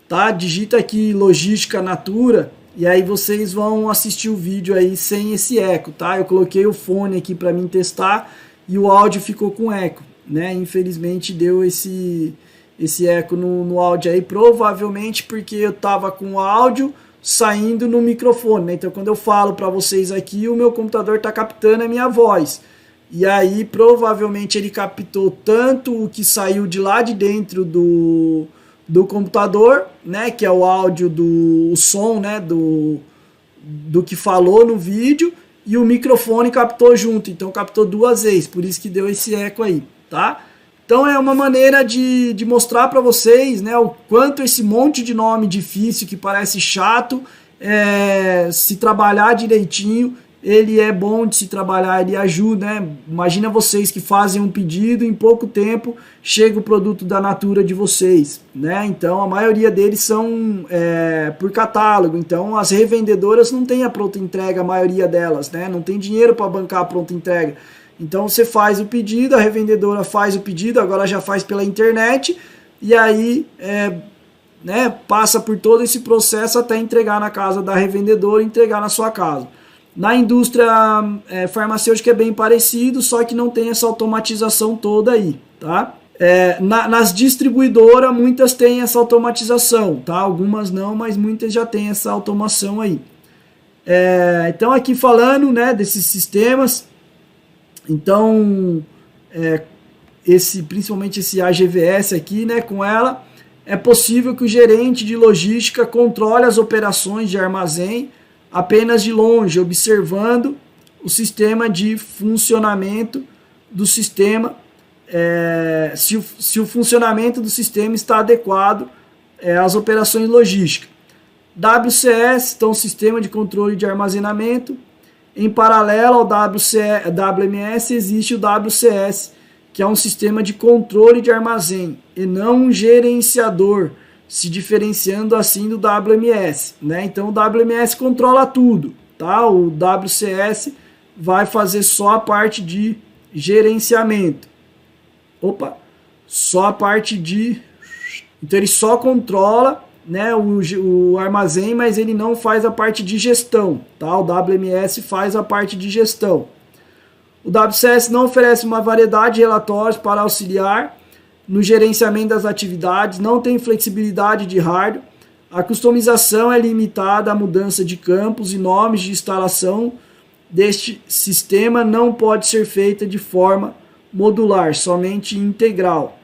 tá? Digita aqui Logística Natura e aí vocês vão assistir o vídeo aí sem esse eco, tá? Eu coloquei o fone aqui para mim testar e o áudio ficou com eco, né? Infelizmente deu esse eco no áudio aí, provavelmente porque eu tava com o áudio saindo no microfone, né? Então quando eu falo para vocês aqui, o meu computador tá captando a minha voz. E aí, provavelmente, ele captou tanto o que saiu de lá de dentro do computador, né, que é o áudio o som, né, do que falou no vídeo, e o microfone captou junto, então captou duas vezes, por isso que deu esse eco aí, tá? Então é uma maneira de mostrar para vocês, né, o quanto esse monte de nome difícil que parece chato, se trabalhar direitinho, ele é bom de se trabalhar, ele ajuda, né? Imagina vocês que fazem um pedido, em pouco tempo chega o produto da Natura de vocês, né? Então a maioria deles são por catálogo, então as revendedoras não têm a pronta entrega, a maioria delas, né? Não tem dinheiro para bancar a pronta entrega. Então você faz o pedido, a revendedora faz o pedido, agora já faz pela internet, e aí né, passa por todo esse processo até entregar na casa da revendedora, entregar na sua casa. Na indústria farmacêutica é bem parecido, só que não tem essa automatização toda aí, tá? Nas distribuidoras, muitas têm essa automatização, tá? Algumas não, mas muitas já têm essa automação aí. Então, aqui falando, né, desses sistemas, então, principalmente esse AGVS aqui, né, com ela, é possível que o gerente de logística controle as operações de armazém apenas de longe, observando o sistema de funcionamento do sistema, se o funcionamento do sistema está adequado às operações logísticas. WCS, então Sistema de Controle de Armazenamento. Em paralelo ao WMS existe o WCS, que é um sistema de controle de armazém e não um gerenciador, se diferenciando assim do WMS, né? Então o WMS controla tudo, tá? O WCS vai fazer só a parte de gerenciamento. Só a parte de... Então ele só controla, né, o armazém, mas ele não faz a parte de gestão, tá? O WMS faz a parte de gestão. O WCS não oferece uma variedade de relatórios para auxiliar no gerenciamento das atividades, não tem flexibilidade de hardware, a customização é limitada à mudança de campos e nomes de instalação deste sistema não pode ser feita de forma modular, somente integral.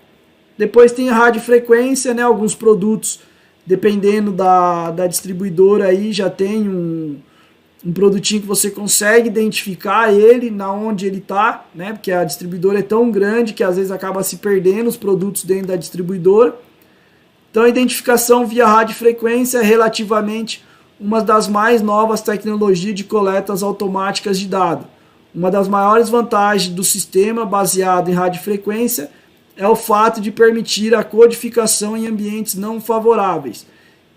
Depois tem a radiofrequência, né, alguns produtos, dependendo da distribuidora, aí já tem um produtinho que você consegue identificar ele, na onde ele está, né? Porque a distribuidora é tão grande que às vezes acaba se perdendo os produtos dentro da distribuidora. Então a identificação via radiofrequência é relativamente uma das mais novas tecnologias de coletas automáticas de dados. Uma das maiores vantagens do sistema baseado em radiofrequência é o fato de permitir a codificação em ambientes não favoráveis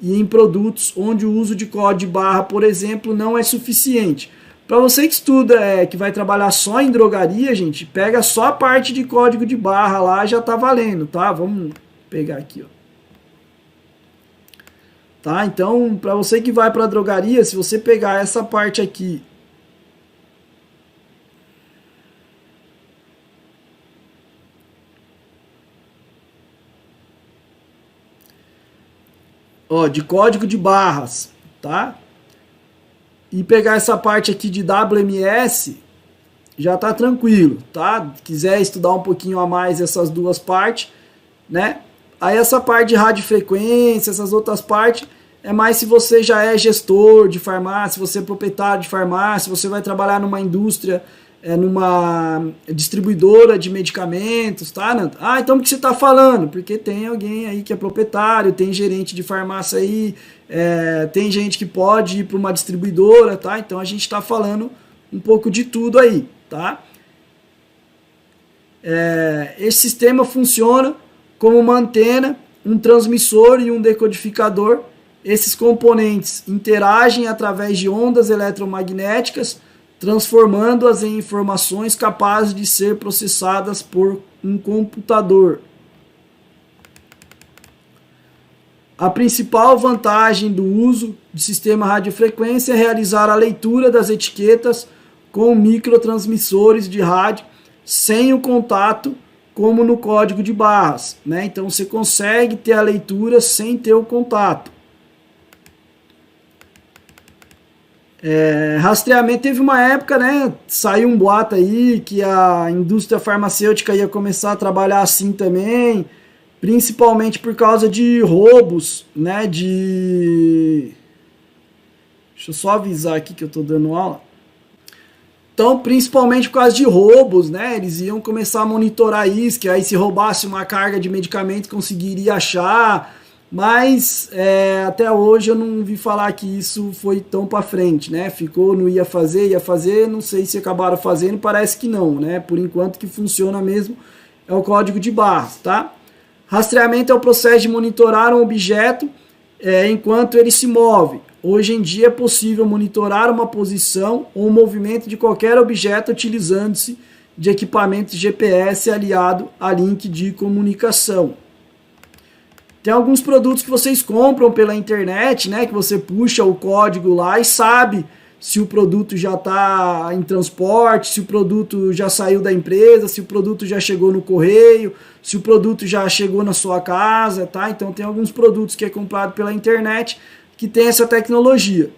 e em produtos onde o uso de código de barra, por exemplo, não é suficiente. Para você que estuda, que vai trabalhar só em drogaria, gente, pega só a parte de código de barra lá, já tá valendo, tá? Vamos pegar aqui, ó. Tá? Então, para você que vai para drogaria, se você pegar essa parte aqui, ó, de código de barras, tá? E pegar essa parte aqui de WMS, já tá tranquilo, tá? Quiser estudar um pouquinho a mais essas duas partes, né? Aí essa parte de radiofrequência, essas outras partes, é mais se você já é gestor de farmácia, se você é proprietário de farmácia, você vai trabalhar numa indústria, numa distribuidora de medicamentos, tá, Nando? Ah, então o que você está falando? Porque tem alguém aí que é proprietário, tem gerente de farmácia aí, tem gente que pode ir para uma distribuidora, tá? Então a gente está falando um pouco de tudo aí, tá? Esse sistema funciona como uma antena, um transmissor e um decodificador. Esses componentes interagem através de ondas eletromagnéticas, transformando-as em informações capazes de ser processadas por um computador. A principal vantagem do uso de sistema radiofrequência é realizar a leitura das etiquetas com microtransmissores de rádio sem o contato, como no código de barras, né? Então você consegue ter a leitura sem ter o contato. Rastreamento, teve uma época, né, saiu um boato aí que a indústria farmacêutica ia começar a trabalhar assim também, principalmente por causa de roubos, né, deixa eu só avisar aqui que eu tô dando aula. Então, principalmente por causa de roubos, né, eles iam começar a monitorar isso, que aí se roubasse uma carga de medicamento conseguiria achar. Mas até hoje eu não vi falar que isso foi tão para frente, né? Ficou, não ia fazer, não sei se acabaram fazendo, parece que não, né? Por enquanto que funciona mesmo é o código de barras, tá? Rastreamento é o processo de monitorar um objeto enquanto ele se move. Hoje em dia é possível monitorar uma posição ou um movimento de qualquer objeto utilizando-se de equipamentos GPS aliado a link de comunicação. Tem alguns produtos que vocês compram pela internet, né, que você puxa o código lá e sabe se o produto já está em transporte, se o produto já saiu da empresa, se o produto já chegou no correio, se o produto já chegou na sua casa, tá? Então tem alguns produtos que é comprado pela internet que tem essa tecnologia.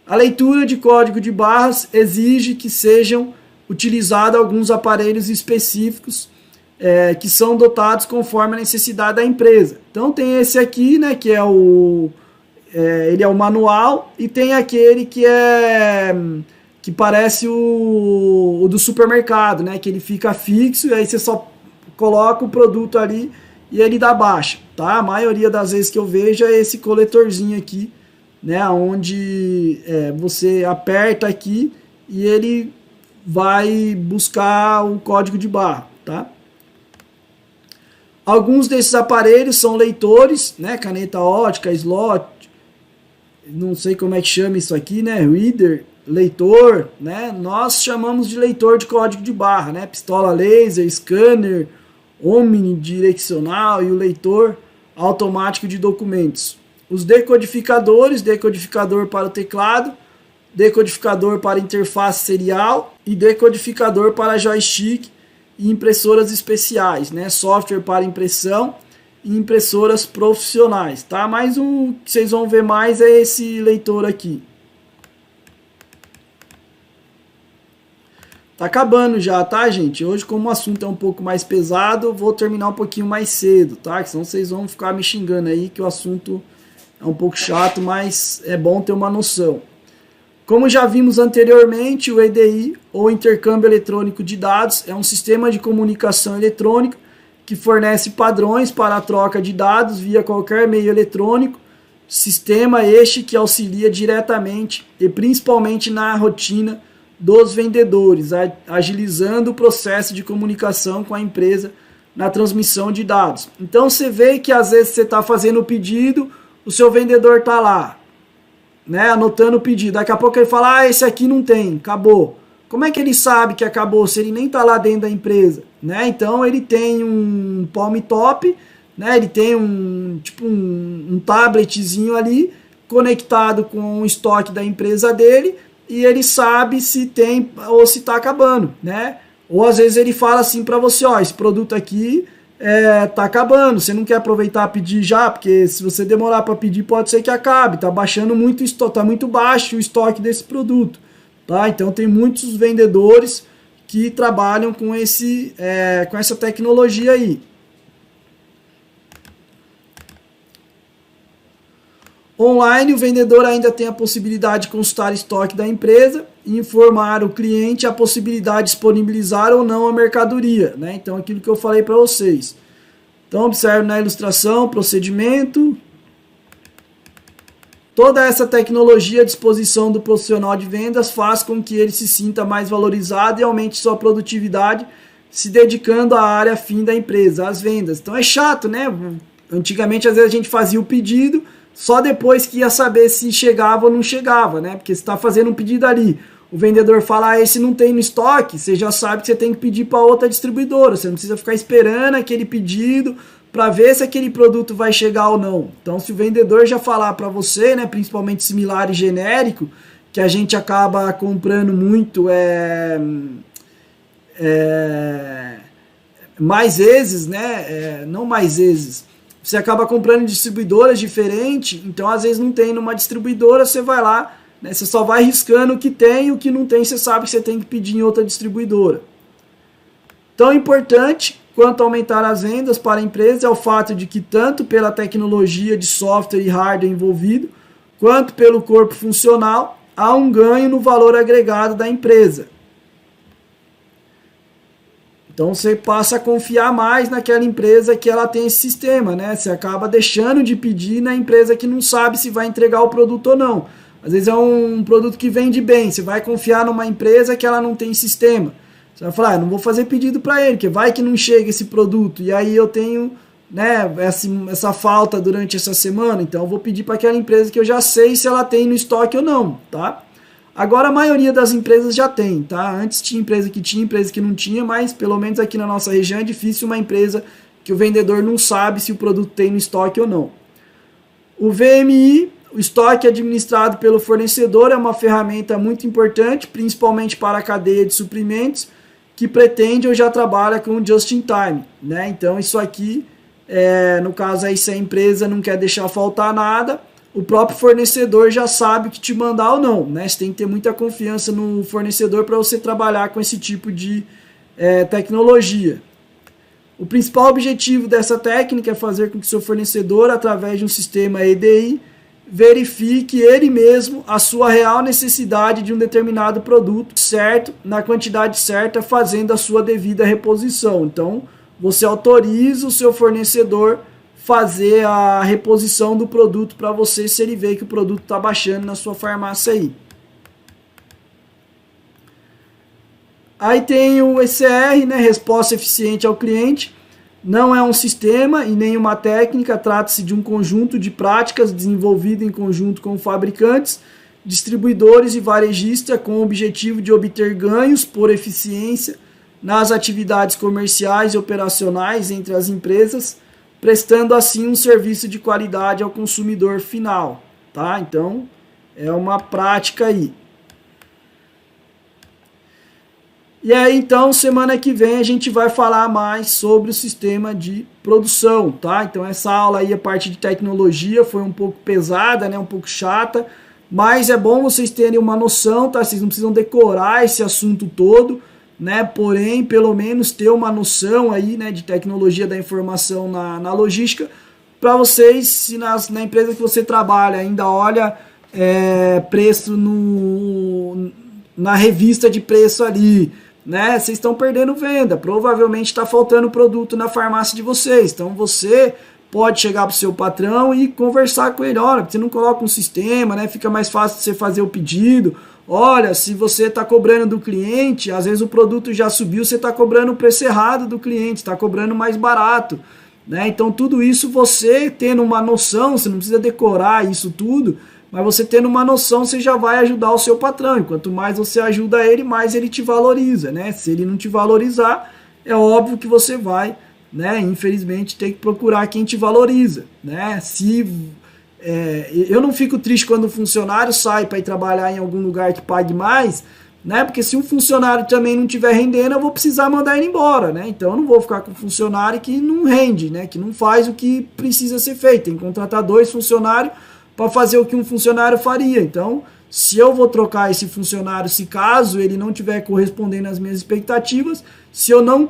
A leitura de código de barras exige que sejam utilizados alguns aparelhos específicos que são dotados conforme a necessidade da empresa. Então tem esse aqui, né, que ele é o manual, e tem aquele que parece o do supermercado, né, que ele fica fixo e aí você só coloca o produto ali e ele dá baixa, tá? A maioria das vezes que eu vejo é esse coletorzinho aqui, né, onde você aperta aqui e ele vai buscar o código de barra, tá? Alguns desses aparelhos são leitores, né, caneta ótica, slot, não sei como é que chama isso aqui, né, reader, leitor, né, nós chamamos de leitor de código de barra, né, pistola laser, scanner, omnidirecional e o leitor automático de documentos. Os decodificadores, decodificador para o teclado, decodificador para interface serial e decodificador para joystick e impressoras especiais, né? Software para impressão e impressoras profissionais, tá? Mas o que vocês vão ver mais é esse leitor aqui. Tá acabando já, tá, gente? Hoje, como o assunto é um pouco mais pesado, eu vou terminar um pouquinho mais cedo, tá? Que senão vocês vão ficar me xingando aí que o assunto é um pouco chato, mas é bom ter uma noção. Como já vimos anteriormente, o EDI, ou Intercâmbio Eletrônico de Dados, é um sistema de comunicação eletrônica que fornece padrões para a troca de dados via qualquer meio eletrônico, sistema este que auxilia diretamente e principalmente na rotina dos vendedores, agilizando o processo de comunicação com a empresa na transmissão de dados. Então você vê que às vezes você está fazendo o pedido, o seu vendedor está lá, né, anotando o pedido. Daqui a pouco ele fala, esse aqui não tem, acabou. Como é que ele sabe que acabou se ele nem está lá dentro da empresa? Né? Então ele tem um palm top, né, ele tem um tabletzinho ali conectado com o estoque da empresa dele e ele sabe se tem ou se está acabando, né? Ou às vezes ele fala assim para você, esse produto aqui tá acabando, você não quer aproveitar pedir já, porque se você demorar para pedir pode ser que acabe, tá baixando muito estoque, tá muito baixo o estoque desse produto, tá? Então tem muitos vendedores que trabalham com essa tecnologia aí. Online, o vendedor ainda tem a possibilidade de consultar estoque da empresa e informar o cliente a possibilidade de disponibilizar ou não a mercadoria, né? Então, aquilo que eu falei para vocês. Então, observe na ilustração, procedimento. Toda essa tecnologia à disposição do profissional de vendas faz com que ele se sinta mais valorizado e aumente sua produtividade, se dedicando à área fim da empresa, às vendas. Então, é chato, né? Antigamente, às vezes, a gente fazia o pedido, só depois que ia saber se chegava ou não chegava, né? Porque você está fazendo um pedido ali, o vendedor fala, esse não tem no estoque, você já sabe que você tem que pedir para outra distribuidora, você não precisa ficar esperando aquele pedido para ver se aquele produto vai chegar ou não. Então, se o vendedor já falar para você, né, principalmente similar e genérico, que a gente acaba comprando muito mais vezes, né? Não mais vezes. Você acaba comprando em distribuidoras diferentes, então às vezes não tem numa distribuidora, você vai lá, né, você só vai riscando o que tem, o que não tem você sabe que você tem que pedir em outra distribuidora. Tão importante quanto aumentar as vendas para a empresa é o fato de que tanto pela tecnologia de software e hardware envolvido, quanto pelo corpo funcional, há um ganho no valor agregado da empresa. Então você passa a confiar mais naquela empresa que ela tem esse sistema, né? Você acaba deixando de pedir na empresa que não sabe se vai entregar o produto ou não. Às vezes é um produto que vende bem, você vai confiar numa empresa que ela não tem sistema. Você vai falar, não vou fazer pedido para ele, porque vai que não chega esse produto, e aí eu tenho, né, essa falta durante essa semana, então eu vou pedir para aquela empresa que eu já sei se ela tem no estoque ou não, tá? Agora a maioria das empresas já tem, tá? Antes tinha empresa que não tinha, mas pelo menos aqui na nossa região é difícil uma empresa que o vendedor não sabe se o produto tem no estoque ou não. O VMI, o estoque administrado pelo fornecedor, é uma ferramenta muito importante, principalmente para a cadeia de suprimentos, que pretende ou já trabalha com just in time, né? Então isso aqui, no caso aí se a empresa não quer deixar faltar nada, o próprio fornecedor já sabe o que te mandar ou não, né? Você tem que ter muita confiança no fornecedor para você trabalhar com esse tipo de tecnologia. O principal objetivo dessa técnica é fazer com que seu fornecedor, através de um sistema EDI, verifique ele mesmo a sua real necessidade de um determinado produto certo, na quantidade certa, fazendo a sua devida reposição. Então, você autoriza o seu fornecedor fazer a reposição do produto para você, se ele vê que o produto está baixando na sua farmácia aí. Aí tem o ECR, né, resposta eficiente ao cliente. Não é um sistema e nem uma técnica, trata-se de um conjunto de práticas desenvolvido em conjunto com fabricantes, distribuidores e varejistas com o objetivo de obter ganhos por eficiência nas atividades comerciais e operacionais entre as empresas, prestando assim um serviço de qualidade ao consumidor final, tá? Então, é uma prática aí. E aí, então, semana que vem a gente vai falar mais sobre o sistema de produção, tá? Então, essa aula aí, a parte de tecnologia, foi um pouco pesada, né? Um pouco chata, mas é bom vocês terem uma noção, tá? Vocês não precisam decorar esse assunto todo, né? Porém, pelo menos ter uma noção aí, né, de tecnologia da informação na logística, para vocês, se na empresa que você trabalha ainda olha preço na revista de preço ali, né? Vocês estão perdendo venda, provavelmente está faltando produto na farmácia de vocês, então você pode chegar para o seu patrão e conversar com ele, olha, você não coloca um sistema, né? Fica mais fácil de você fazer o pedido, olha, se você está cobrando do cliente, às vezes o produto já subiu, você está cobrando o preço errado do cliente, está cobrando mais barato, né? Então tudo isso você tendo uma noção, você não precisa decorar isso tudo, mas você tendo uma noção, você já vai ajudar o seu patrão. E quanto mais você ajuda ele, mais ele te valoriza, né? Se ele não te valorizar, é óbvio que você vai, né, infelizmente, ter que procurar quem te valoriza, né? Eu não fico triste quando o funcionário sai para ir trabalhar em algum lugar que pague mais, né? Porque se o funcionário também não estiver rendendo, eu vou precisar mandar ele embora, né? Então eu não vou ficar com um funcionário que não rende, né? Que não faz o que precisa ser feito. Tem que contratar 2 funcionários para fazer o que um funcionário faria. Então, se eu vou trocar esse funcionário, se caso ele não estiver correspondendo às minhas expectativas, se eu não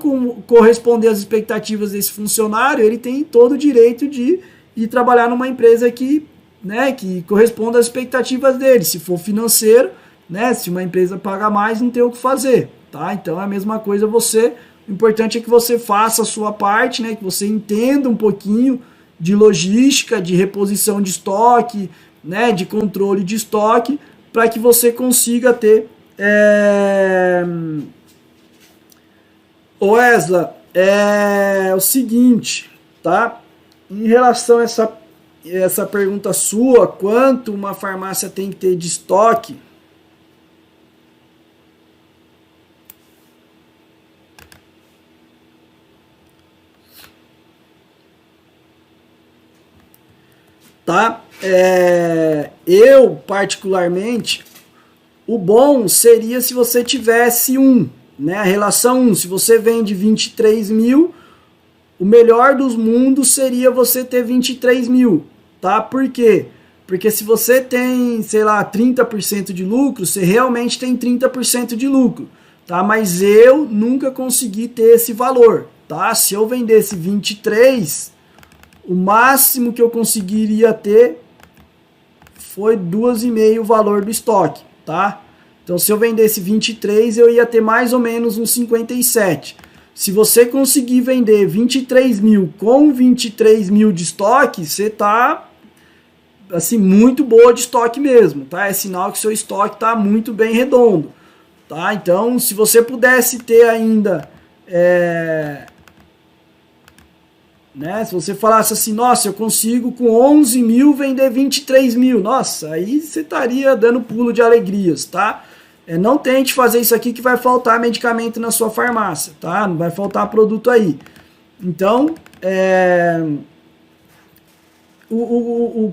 corresponder às expectativas desse funcionário, ele tem todo o direito de ir trabalhar numa empresa que, né, que corresponda às expectativas dele. Se for financeiro, né, se uma empresa paga mais, não tem o que fazer, tá? Então é a mesma coisa você. O importante é que você faça a sua parte, né, que você entenda um pouquinho de logística, de reposição de estoque, né, de controle de estoque, para que você consiga ter... Wesley, é o seguinte, tá? Em relação a essa pergunta sua, quanto uma farmácia tem que ter de estoque, tá? Eu, particularmente, o bom seria se você tivesse né? A relação 1, se você vende 23 mil, o melhor dos mundos seria você ter 23 mil, tá? Por quê? Porque se você tem, sei lá, 30% de lucro, você realmente tem 30% de lucro, tá? Mas eu nunca consegui ter esse valor, tá? Se eu vendesse 23, o máximo que eu conseguiria ter foi 2,5 o valor do estoque, tá? Então, se eu vendesse 23, eu ia ter mais ou menos uns 57. Se você conseguir vender 23 mil com 23 mil de estoque, você tá, assim, muito boa de estoque mesmo, tá? É sinal que seu estoque tá muito bem redondo, tá? Então, se você pudesse ter ainda, né? Se você falasse assim, nossa, eu consigo com 11 mil vender 23 mil, nossa, aí você estaria dando pulo de alegrias, tá? Não tente fazer isso aqui que vai faltar medicamento na sua farmácia, tá? Não vai faltar produto aí. Então,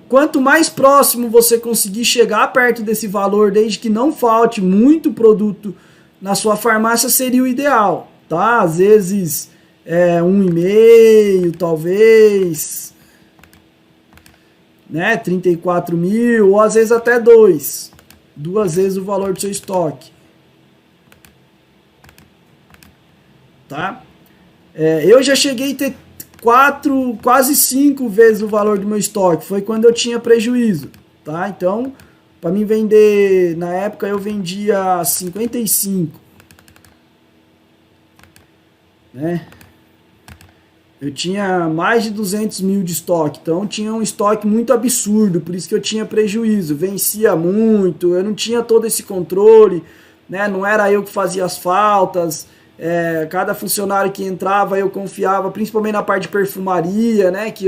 quanto mais próximo você conseguir chegar perto desse valor, desde que não falte muito produto na sua farmácia, seria o ideal, tá? Às vezes, 1,5, talvez, né? 34 mil, ou às vezes até 2 vezes o valor do seu estoque, tá? Eu já cheguei a ter 4, quase 5 vezes o valor do meu estoque, foi quando eu tinha prejuízo, tá? Então, para mim vender, na época eu vendia 55, né? Eu tinha mais de 200 mil de estoque, então tinha um estoque muito absurdo, por isso que eu tinha prejuízo, vencia muito, eu não tinha todo esse controle, né? Não era eu que fazia as faltas, cada funcionário que entrava eu confiava, principalmente na parte de perfumaria, né? Que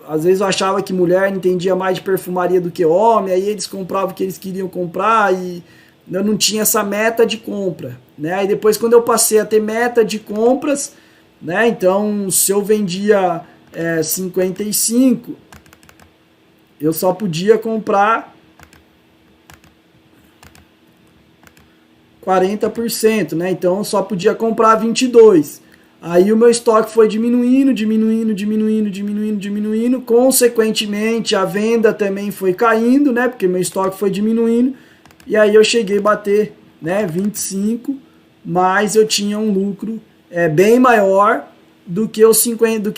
às vezes eu achava que mulher entendia mais de perfumaria do que homem, aí eles compravam o que eles queriam comprar e eu não tinha essa meta de compra, né? Aí depois, quando eu passei a ter meta de compras, né? Então, se eu vendia 55, eu só podia comprar 40%, né? Então, eu só podia comprar 22. Aí o meu estoque foi diminuindo, consequentemente a venda também foi caindo, né? Porque meu estoque foi diminuindo, e aí eu cheguei a bater, né, 25, mas eu tinha um lucro bem maior do que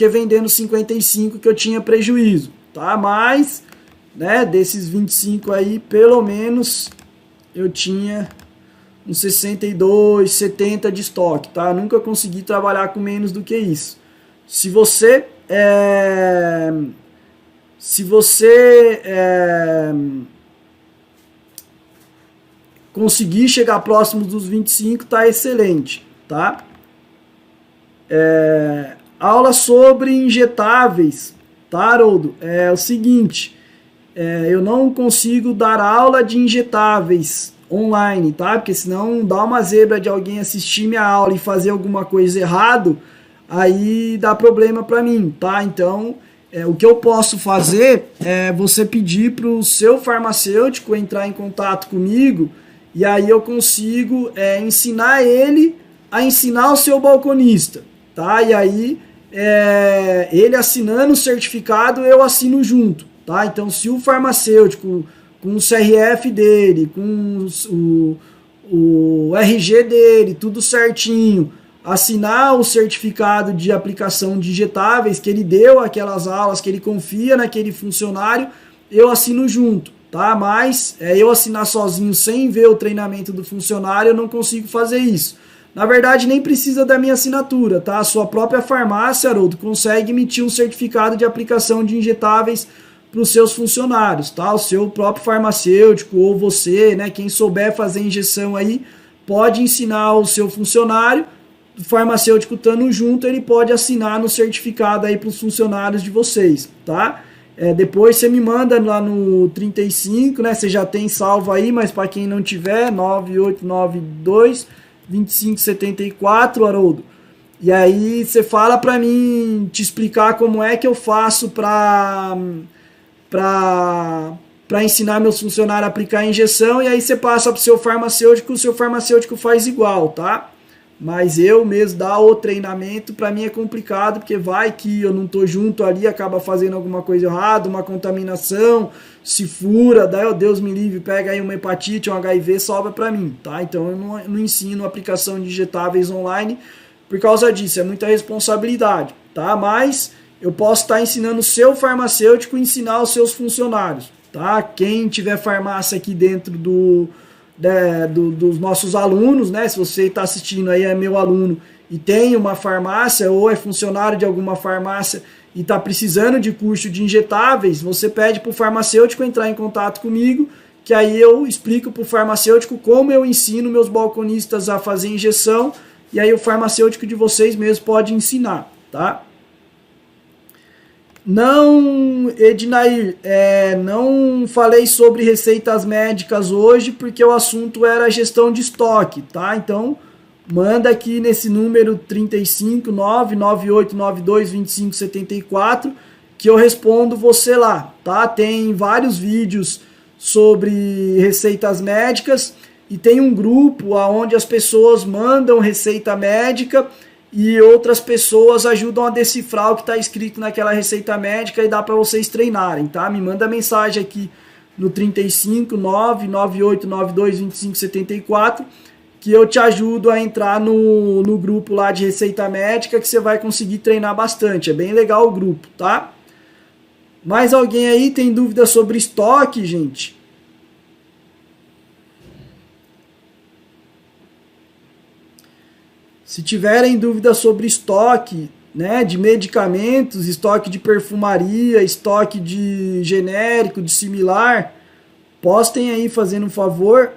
vendendo 55 que eu tinha prejuízo, tá? Mas, né, desses 25 aí, pelo menos eu tinha uns 62, 70 de estoque, tá? Nunca consegui trabalhar com menos do que isso. Se você conseguir chegar próximo dos 25, tá excelente, tá? Aula sobre injetáveis, tá, Haroldo? É o seguinte, eu não consigo dar aula de injetáveis online, tá? Porque senão dá uma zebra de alguém assistir minha aula e fazer alguma coisa errado, aí dá problema para mim, tá? Então, o que eu posso fazer é você pedir para o seu farmacêutico entrar em contato comigo e aí eu consigo ensinar ele a ensinar o seu balconista, tá? E aí ele assinando o certificado, eu assino junto, tá? Então, se o farmacêutico com o CRF dele, com o RG dele, tudo certinho, assinar o certificado de aplicação de injetáveis que ele deu aquelas aulas, que ele confia naquele funcionário, eu assino junto, tá? Mas eu assinar sozinho sem ver o treinamento do funcionário, eu não consigo fazer isso. Na verdade, nem precisa da minha assinatura, tá? A sua própria farmácia, Haroldo, consegue emitir um certificado de aplicação de injetáveis para os seus funcionários, tá? O seu próprio farmacêutico ou você, né? Quem souber fazer injeção aí, pode ensinar o seu funcionário. O farmacêutico estando junto, ele pode assinar no certificado aí para os funcionários de vocês, tá? Depois você me manda lá no 35, né? Você já tem salvo aí, mas para quem não tiver, 9892 2574, Haroldo. E aí você fala para mim te explicar como é que eu faço para ensinar meus funcionários a aplicar a injeção, e aí você passa para o seu farmacêutico faz igual, tá? Mas eu mesmo dar o treinamento, para mim é complicado, porque vai que eu não tô junto ali, acaba fazendo alguma coisa errada, uma contaminação, se fura, daí, Deus me livre, pega aí uma hepatite, um HIV, sobra para mim, tá? Então eu não ensino aplicação de injetáveis online por causa disso, é muita responsabilidade, tá? Mas eu posso estar ensinando o seu farmacêutico a ensinar os seus funcionários, tá? Quem tiver farmácia aqui dentro dos nossos alunos, né? Se você está assistindo aí, é meu aluno e tem uma farmácia ou é funcionário de alguma farmácia e está precisando de curso de injetáveis, você pede para o farmacêutico entrar em contato comigo, que aí eu explico para o farmacêutico como eu ensino meus balconistas a fazer injeção, e aí o farmacêutico de vocês mesmo pode ensinar, tá? Não, Ednair, não falei sobre receitas médicas hoje porque o assunto era gestão de estoque, tá? Então, manda aqui nesse número 35998922574 que eu respondo você lá, tá? Tem vários vídeos sobre receitas médicas e tem um grupo onde as pessoas mandam receita médica e outras pessoas ajudam a decifrar o que está escrito naquela receita médica e dá para vocês treinarem, tá? Me manda mensagem aqui no 35998922574 que eu te ajudo a entrar no grupo lá de receita médica, que você vai conseguir treinar bastante. É bem legal o grupo, tá? Mais alguém aí tem dúvida sobre estoque, gente? Se tiverem dúvida sobre estoque, né, de medicamentos, estoque de perfumaria, estoque de genérico, de similar, postem aí fazendo um favor.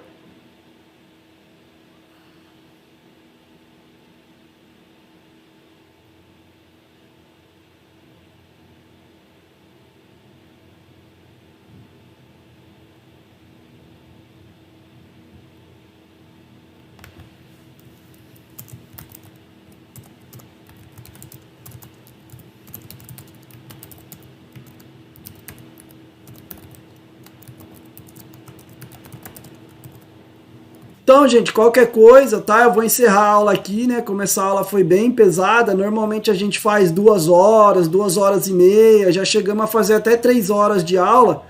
Então, gente, qualquer coisa, tá? Eu vou encerrar a aula aqui, né? Como essa aula foi bem pesada, normalmente a gente faz 2 horas, 2 horas e meia, já chegamos a fazer até 3 horas de aula,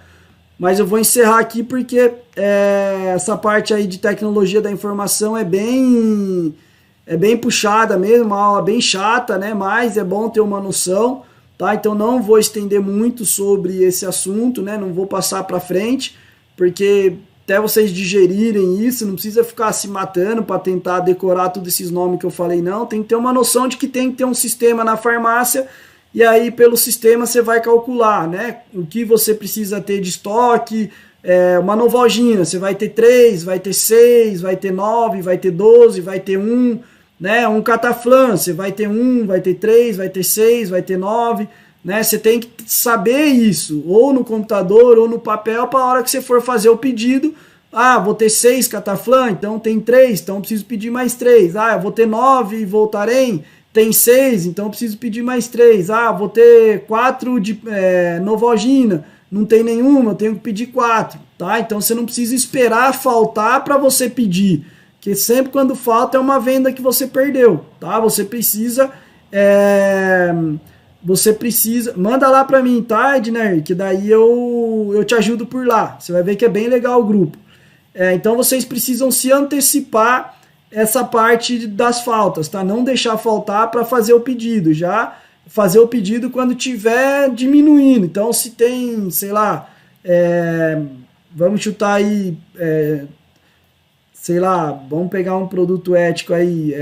mas eu vou encerrar aqui porque essa parte aí de tecnologia da informação é bem puxada mesmo, uma aula bem chata, né? Mas é bom ter uma noção, tá? Então não vou estender muito sobre esse assunto, né? Não vou passar para frente, porque até vocês digerirem isso, não precisa ficar se matando para tentar decorar todos esses nomes que eu falei, não. Tem que ter uma noção de que tem que ter um sistema na farmácia, e aí pelo sistema você vai calcular, né, o que você precisa ter de estoque. Uma Novalgina, você vai ter 3, vai ter 6, vai ter 9, vai ter 12, vai ter 1, né, um Cataflan, você vai ter 1, vai ter 3, vai ter 6, vai ter 9, né? Você tem que saber isso, ou no computador, ou no papel, para a hora que você for fazer o pedido. Ah, vou ter 6 Cataflan, então tem 3, então preciso pedir mais 3. Ah, eu vou ter 9 Voltaren, tem 6, então preciso pedir mais 3. Ah, vou ter 4 de Novalgina, não tem nenhuma, eu tenho que pedir 4. tá? Então você não precisa esperar faltar para você pedir, porque sempre quando falta é uma venda que você perdeu, tá? Você precisa manda lá para mim, tá, Edner? Que daí eu te ajudo por lá. Você vai ver que é bem legal o grupo. Então vocês precisam se antecipar essa parte das faltas, tá? Não deixar faltar para fazer o pedido, já fazer o pedido quando tiver diminuindo. Então se tem, sei lá, vamos chutar aí, sei lá, vamos pegar um produto ético aí,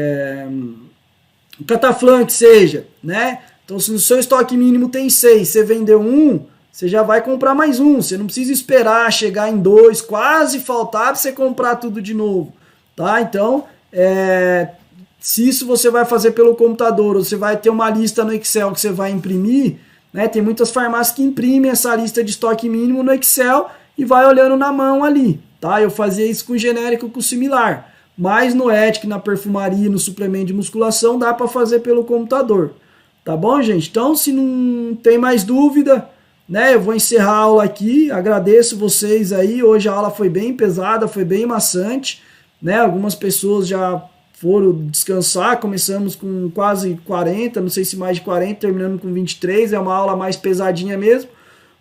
um Cataflã que seja, né? Então se no seu estoque mínimo tem 6, você vendeu 1, você já vai comprar mais 1, você não precisa esperar chegar em 2, quase faltar para você comprar tudo de novo, tá? Então, se isso você vai fazer pelo computador, ou você vai ter uma lista no Excel que você vai imprimir, né? Tem muitas farmácias que imprimem essa lista de estoque mínimo no Excel e vai olhando na mão ali, tá? Eu fazia isso com genérico, com similar, mas no ético, na perfumaria, no suplemento de musculação, dá para fazer pelo computador, tá bom, gente? Então, se não tem mais dúvida, né, eu vou encerrar a aula aqui, agradeço vocês aí, hoje a aula foi bem pesada, foi bem maçante, né, algumas pessoas já foram descansar, começamos com quase 40, não sei se mais de 40, terminando com 23, é uma aula mais pesadinha mesmo,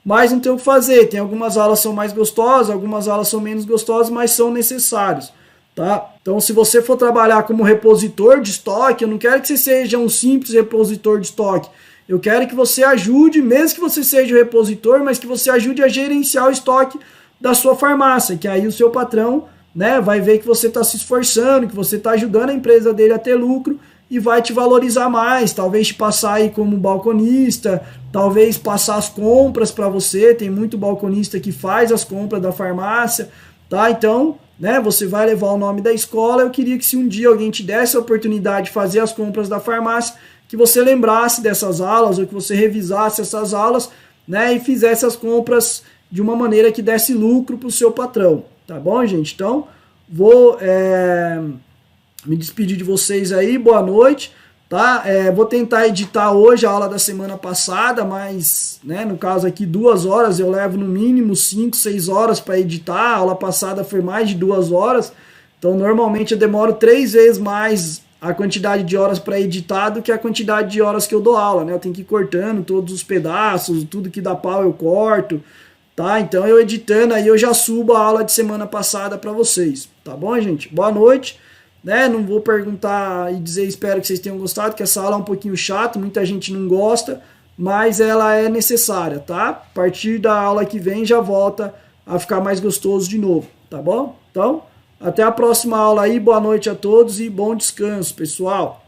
mas não tem o que fazer, tem algumas aulas que são mais gostosas, algumas aulas são menos gostosas, mas são necessárias, tá? Então se você for trabalhar como repositor de estoque, eu não quero que você seja um simples repositor de estoque, eu quero que você ajude, mesmo que você seja o repositor, mas que você ajude a gerenciar o estoque da sua farmácia, que aí o seu patrão, né, vai ver que você está se esforçando, que você está ajudando a empresa dele a ter lucro e vai te valorizar mais, talvez te passar aí como balconista, talvez passar as compras para você, tem muito balconista que faz as compras da farmácia, tá? Então, né, você vai levar o nome da escola, eu queria que se um dia alguém te desse a oportunidade de fazer as compras da farmácia, que você lembrasse dessas aulas, ou que você revisasse essas aulas, né, e fizesse as compras de uma maneira que desse lucro para o seu patrão, tá bom, gente? Então, vou me despedir de vocês aí, boa noite, tá? Vou tentar editar hoje a aula da semana passada, mas, né, no caso aqui 2 horas, eu levo no mínimo 5, 6 horas para editar, a aula passada foi mais de 2 horas, então normalmente eu demoro 3 vezes mais a quantidade de horas para editar do que a quantidade de horas que eu dou aula, né? Eu tenho que ir cortando todos os pedaços, tudo que dá pau eu corto, tá? Então eu editando aí eu já subo a aula de semana passada para vocês, tá bom, gente? Boa noite, né? Não vou perguntar e dizer espero que vocês tenham gostado, que essa aula é um pouquinho chata, muita gente não gosta, mas ela é necessária, tá? A partir da aula que vem já volta a ficar mais gostoso de novo, tá bom? Então, até a próxima aula aí, boa noite a todos e bom descanso, pessoal.